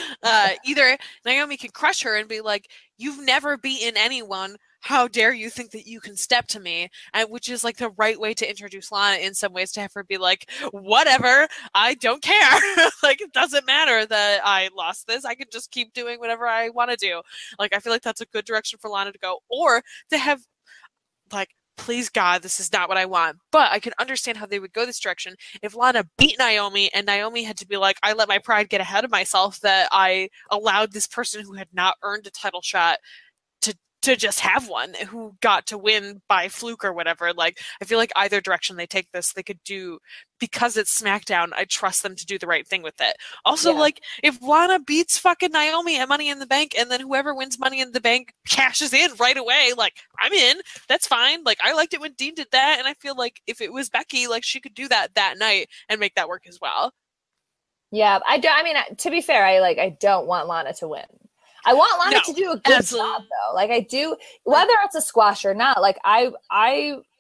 Either Naomi can crush her and be like, you've never beaten anyone. How dare you think that you can step to me? And which is like the right way to introduce Lana in some ways, to have her be like, whatever, I don't care. Like, it doesn't matter that I lost this. I can just keep doing whatever I want to do. Like, I feel like that's a good direction for Lana to go. Or to have, like, please God, this is not what I want. But I can understand how they would go this direction if Lana beat Naomi and Naomi had to be like, I let my pride get ahead of myself, that I allowed this person who had not earned a title shot to just have one, who got to win by fluke or whatever. Like, I feel like either direction they take this, they could do, because it's SmackDown, I trust them to do the right thing with it. Also, like, if Lana beats fucking Naomi at Money in the Bank, and then whoever wins Money in the Bank cashes in right away, like, I'm in. That's fine. Like, I liked it when Dean did that, and I feel like if it was Becky, like, she could do that night and make that work as well. Yeah, I mean, to be fair, I don't want Lana to win. I want Lana to do a good job, though. Like, I do, whether it's a squash or not. Like, I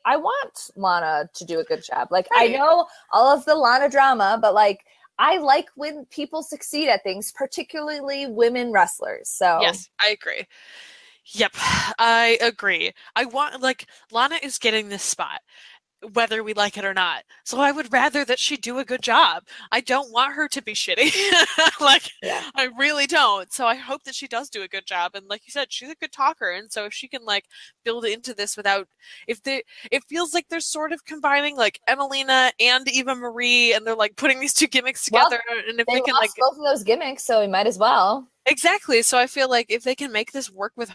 want Lana to do a good job. Like, I know all of the Lana drama, but like, I like when people succeed at things, particularly women wrestlers. So yes, I agree. Yep, I agree. I want, like, Lana is getting this spot, whether we like it or not. So I would rather that she do a good job. I don't want her to be shitty. I really don't. So I hope that she does do a good job. And like you said, she's a good talker. And so if she can like build into this without, it feels like they're sort of combining like Emelina and Eva Marie, and they're like putting these two gimmicks together. And if they can like both of those gimmicks, so we might as well. Exactly. So I feel like if they can make this work with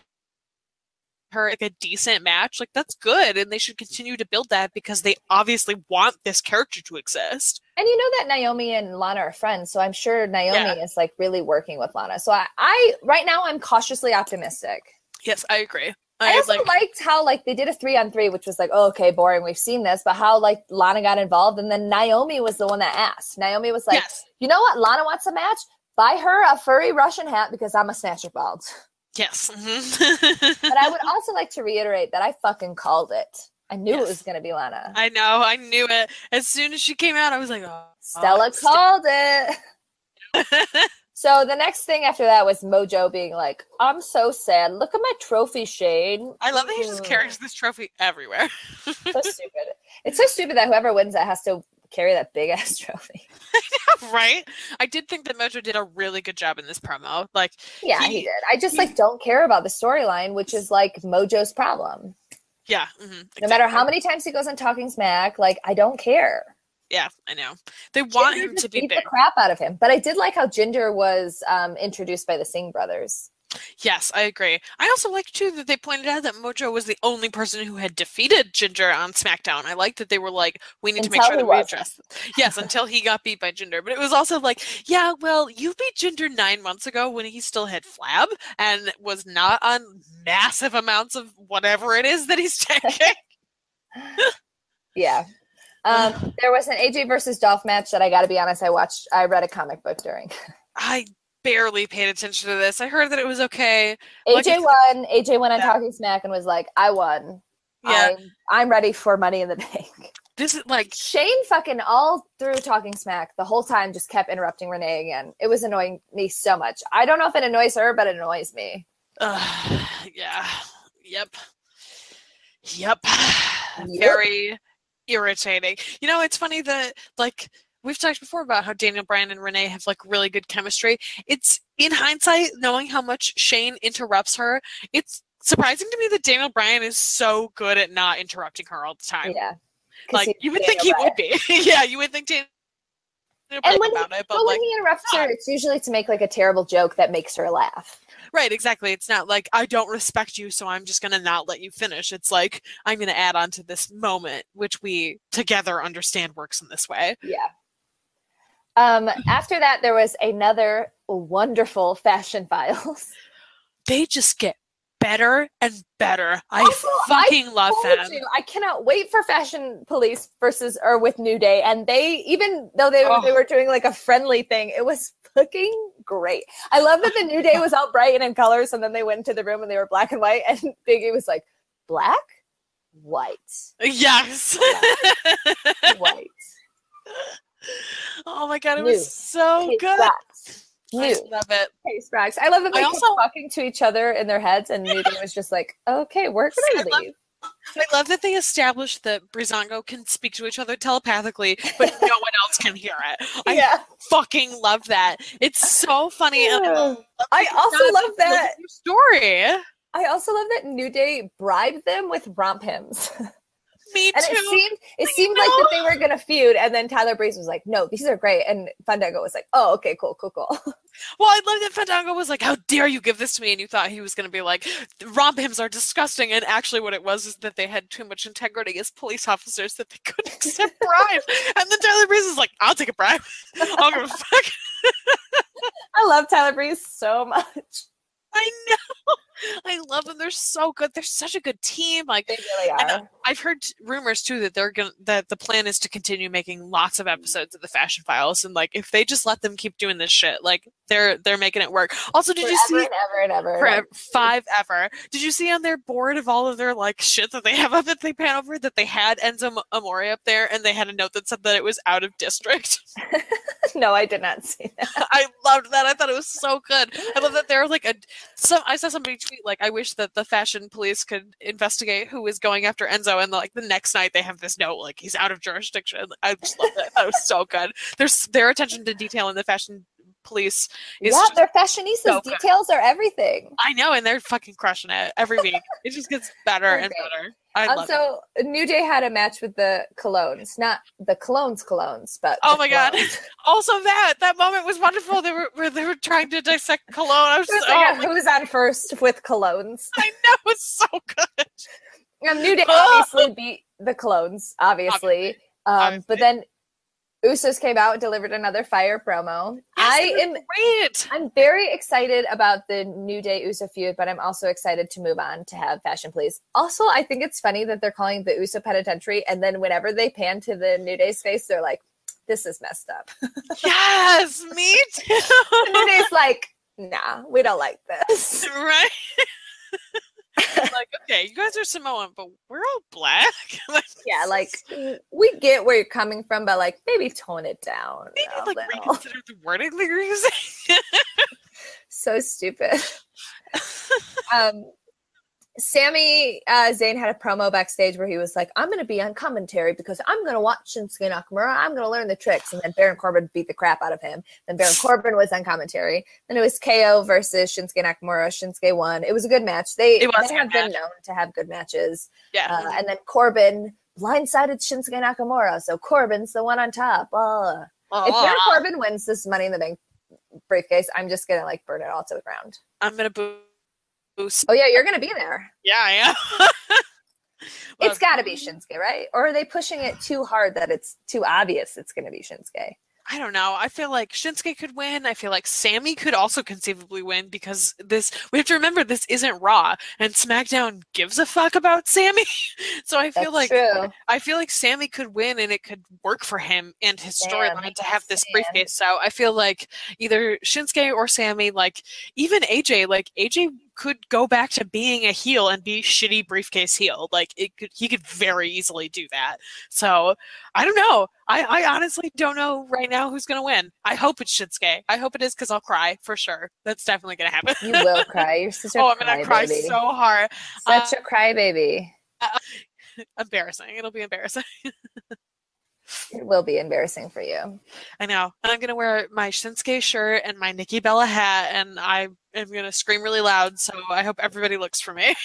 her, like a decent match, like that's good, and they should continue to build that, because they obviously want this character to exist. And you know that Naomi and Lana are friends, so I'm sure Naomi is like really working with Lana. So I right now I'm cautiously optimistic. Yes, I agree. I also liked how like they did a 3-on-3, which was like, oh, okay, boring, we've seen this, but how like Lana got involved, and then Naomi was the one that asked. Naomi was like, you know what, Lana wants a match? Buy her a furry Russian hat because I'm a snatcher bald. Yes. But I would also like to reiterate that I fucking called it. I knew it was going to be Lana. I know. I knew it. As soon as she came out, I was like, oh. Stella called it. So the next thing after that was Mojo being like, I'm so sad. Look at my trophy, Shane. I love that he just carries this trophy everywhere. So stupid. It's so stupid that whoever wins that has to carry that big ass trophy. Right? I did think that Mojo did a really good job in this promo. Like, yeah, he did. I just don't care about the storyline, which is like Mojo's problem. Yeah. Exactly. No matter how many times he goes on Talking Smack, like, I don't care. Yeah, I know. They want Ginger him to be beat big. The crap out of him. But I did like how Ginger was introduced by the Singh brothers. Yes, I agree. I also like, too, that they pointed out that Mojo was the only person who had defeated Ginger on SmackDown. I like that they were like, we need to make sure that we address this. Yes, until he got beat by Ginger. But it was also like, yeah, well, you beat Ginger 9 months ago when he still had flab and was not on massive amounts of whatever it is that he's taking. Yeah. There was an AJ versus Dolph match that I got to be honest, I read a comic book during. I barely paid attention to this. I heard that it was okay. AJ won. AJ went on Talking Smack and was like, I won. Yeah. I'm ready for Money in the Bank. This is like Shane fucking all through Talking Smack the whole time just kept interrupting Renee again. It was annoying me so much. I don't know if it annoys her, but it annoys me. Yeah. Yep. Very irritating. You know, it's funny that, like, we've talked before about how Daniel Bryan and Renee have, like, really good chemistry. It's, in hindsight, knowing how much Shane interrupts her, it's surprising to me that Daniel Bryan is so good at not interrupting her all the time. Yeah. Like, you would think he would be. Yeah, you would think Daniel Bryan about it. But when he interrupts her, it's usually to make, like, a terrible joke that makes her laugh. Right, exactly. It's not like, I don't respect you, so I'm just going to not let you finish. It's like, I'm going to add on to this moment, which we together understand works in this way. Yeah. After that, there was another wonderful Fashion Files. They just get better and better. I fucking love them. I cannot wait for Fashion Police with New Day. And even though they were doing like a friendly thing, it was fucking great. I love that the New Day was all bright and in colors, and then they went into the room and they were black and white, and Biggie was like, black, white. Yes. Black, white. Oh my god, it was so good. I love it. Hey, Sprags. I love that they kept talking to each other in their heads, and New Day was just like, okay, we're going to leave. I love that they established that Breezango can speak to each other telepathically, but no one else can hear it. I fucking love that. It's so funny. I also love that story. I also love that New Day bribed them with romp hymns. Me too. And it seemed like that they were gonna feud, and then Tyler Breeze was like, "No, these are great," and Fandango was like, "Oh, okay, cool." Well, I love that Fandango was like, "How dare you give this to me?" And you thought he was gonna be like, "Romp hymns are disgusting," and actually, what it was is that they had too much integrity as police officers that they couldn't accept bribe. And then Tyler Breeze is like, "I'll take a bribe. I'll give a fuck." I love Tyler Breeze so much. I know. I love them. They're so good. They're such a good team. Like, they really are. I've heard rumors too that that the plan is to continue making lots of episodes of the Fashion Files, and like if they just let them keep doing this shit, like they're making it work. Also, did you see forever? Did you see on their board of all of their like shit that they have up that they pan over that they had Enzo Amore up there, and they had a note that said that it was out of district? No, I did not see that. I loved that. I thought it was so good. I love that they're like I saw somebody tweet like, I wish that the Fashion Police could investigate who is going after Enzo, and like the next night they have this note like he's out of jurisdiction. I just love that. That was so good. Their attention to detail in the Fashion Police is their fashionistas. So details are everything. I know, and they're fucking crushing it every week. It just gets better and better. Also, New Day had a match with the Colognes, not the Colognes, but oh my god! Also, that moment was wonderful. They were trying to dissect Cologne. I was like, who's on first with Colognes? I know, it's so good. New Day obviously beat the Colognes, obviously. But then Usos came out and delivered another fire promo. Great. I'm very excited about the New Day Uso feud, but I'm also excited to move on to have Fashion Police. Also, I think it's funny that they're calling the Uso Penitentiary, and then whenever they pan to the New Day's face, they're like, this is messed up. Yes, me too. The New Day's like, nah, we don't like this. Right? Like, okay, you guys are Samoan, but we're all black. Yeah, like we get where you're coming from, but like maybe tone it down. Maybe like reconsider the wording that you're using. So stupid. Sami Zayn had a promo backstage where he was like, I'm going to be on commentary because I'm going to watch Shinsuke Nakamura. I'm going to learn the tricks. And then Baron Corbin beat the crap out of him. Then Baron Corbin was on commentary. Then it was KO versus Shinsuke Nakamura. Shinsuke won. It was a good match. They have been known to have good matches. Yeah. And then Corbin blindsided Shinsuke Nakamura. So Corbin's the one on top. If Baron Corbin wins this Money in the Bank briefcase, I'm just going to like burn it all to the ground. I'm going to boost. Oh, yeah, you're going to be there. Yeah, I am. It's got to be Shinsuke, right? Or are they pushing it too hard that it's too obvious it's going to be Shinsuke? I don't know. I feel like Shinsuke could win. I feel like Sami could also conceivably win because we have to remember this isn't Raw and SmackDown gives a fuck about Sami. So I feel like Sami could win and it could work for him and his storyline to have this briefcase. So I feel like either Shinsuke or Sami, like even AJ, could go back to being a heel and be shitty briefcase heel. Like he could very easily do that. So I don't know. I honestly don't know right now who's going to win. I hope it's Shinsuke. I hope it is because I'll cry for sure. That's definitely going to happen. You will cry. You're such a I'm going to cry so hard. Such a crybaby. Embarrassing. It'll be embarrassing. It will be embarrassing for you. I know. And I'm going to wear my Shinsuke shirt and my Nikki Bella hat, and I am going to scream really loud, so I hope everybody looks for me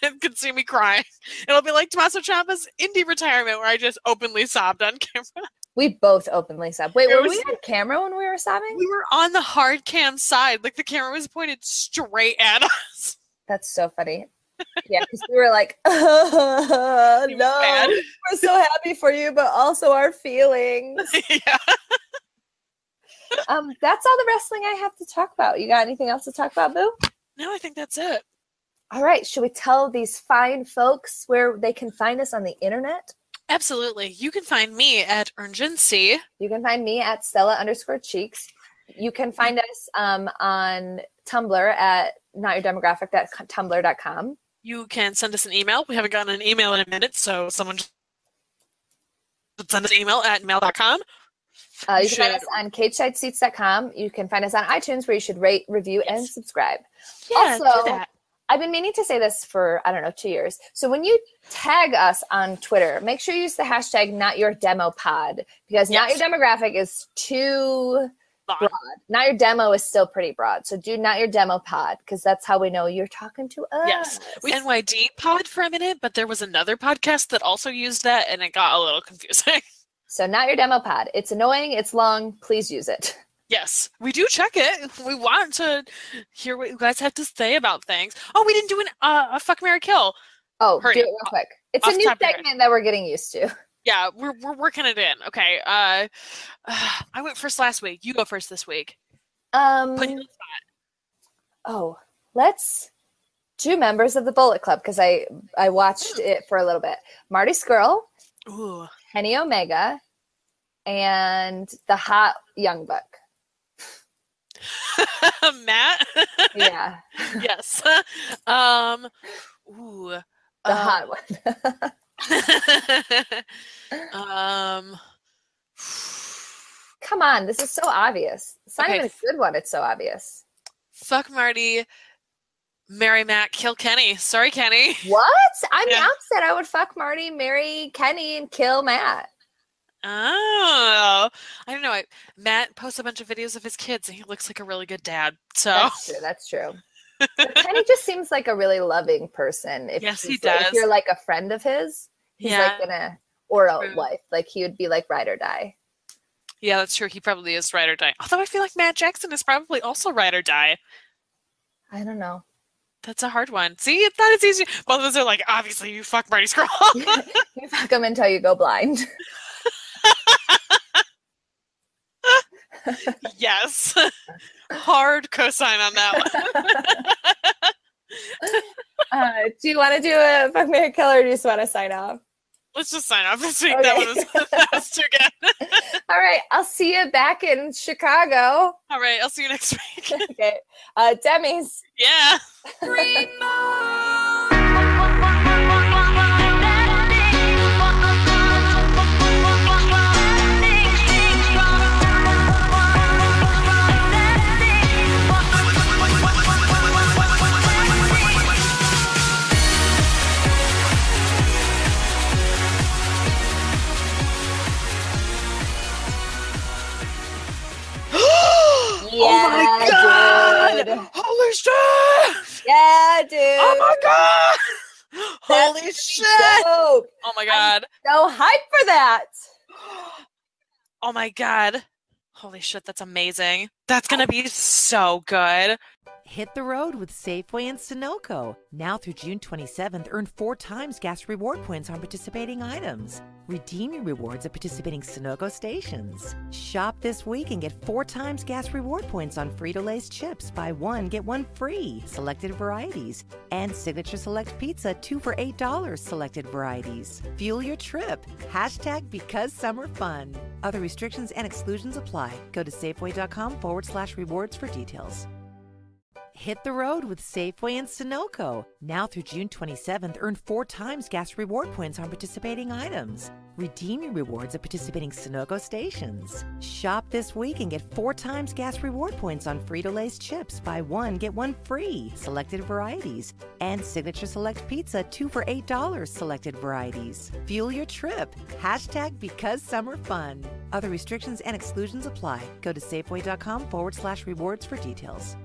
and can see me crying. It'll be like Tommaso Ciampa's indie retirement, where I just openly sobbed on camera. We both openly sobbed. Wait, were we on camera when we were sobbing? We were on the hard cam side. Like, the camera was pointed straight at us. That's so funny. Yeah, because we were like, no, we're so happy for you, but also our feelings. Yeah. That's all the wrestling I have to talk about. You got anything else to talk about, Boo? No, I think that's it. All right. Should we tell these fine folks where they can find us on the internet? Absolutely. You can find me at Urgency. You can find me at Stella_Cheeks. You can find us on Tumblr at notyourdemographic.tumblr.com. You can send us an email. We haven't gotten an email in a minute, so someone just send us an email at mail.com. You can find us on cagesideseats.com. You can find us on iTunes, where you should rate, review, and subscribe. Yeah, also, do that. I've been meaning to say this for, 2 years. So when you tag us on Twitter, make sure you use the hashtag #NotYourDemoPod, because Not Your Demographic is too broad. Not Your Demo is still pretty broad. So do Not Your Demo Pod, because that's how we know you're talking to us. Yes. We NYD pod for a minute, but there was another podcast that also used that, and it got a little confusing. So Not Your Demo Pod. It's annoying. It's long. Please use it. Yes, we do check it. We want to hear what you guys have to say about things. Oh, we didn't do a Fuck, Marry, Kill. Oh, do it real quick. It's a new segment that we're getting used to. Yeah, we're working it in. Okay. I went first last week. You go first this week. Put you on the spot. Oh, let's do members of the Bullet Club, because I watched it for a little bit. Marty Scurll, Kenny Omega, and the hot Young Buck. Matt? Yeah. Yes. The hot one. Come on, this is so obvious. It's not even a good one. It's so obvious. Fuck Marty, marry Matt, kill Kenny. Sorry, Kenny. What? I'm the opposite. I would fuck Marty, marry Kenny, and kill Matt. Oh, I don't know. Matt posts a bunch of videos of his kids, and he looks like a really good dad. So That's true. But Kenny just seems like a really loving person. Yes, he does. If you're like a friend of his, he's like or a wife. Like, he would be like ride or die. Yeah, that's true. He probably is ride or die. Although I feel like Matt Jackson is probably also ride or die. I don't know. That's a hard one. See, it's not as easy. Both of us are like, obviously, you fuck Marty Scurll. You fuck him until you go blind. Yes. Hard cosign on that one. Do you want to do a fuck, marry, kill, or do you just want to sign off? Let's just sign off this week. Okay. That was too good. All right. I'll see you back in Chicago. All right. I'll see you next week. Okay. Demi's. Yeah. Holy shit! Yeah, dude. Oh my god! Holy shit! Dope. Oh my god. I'm so hyped for that. Oh my god. Holy shit, that's amazing. That's gonna be so good. Hit the road with Safeway and Sunoco. Now through June 27th, earn 4 times gas reward points on participating items. Redeem your rewards at participating Sunoco stations. Shop this week and get 4 times gas reward points on Frito-Lay's chips. Buy one, get one free. Selected varieties. And Signature Select Pizza, 2 for $8. Selected varieties. Fuel your trip. Hashtag because summer fun. Other restrictions and exclusions apply. Go to Safeway.com/rewards for details. Hit the road with Safeway and Sunoco. Now through June 27th, earn 4 times gas reward points on participating items. Redeem your rewards at participating Sunoco stations. Shop this week and get 4 times gas reward points on Frito-Lay's chips. Buy one, get one free. Selected varieties. And Signature Select Pizza, 2 for $8. Selected varieties. Fuel your trip. Hashtag because summer fun. Other restrictions and exclusions apply. Go to Safeway.com/rewards for details.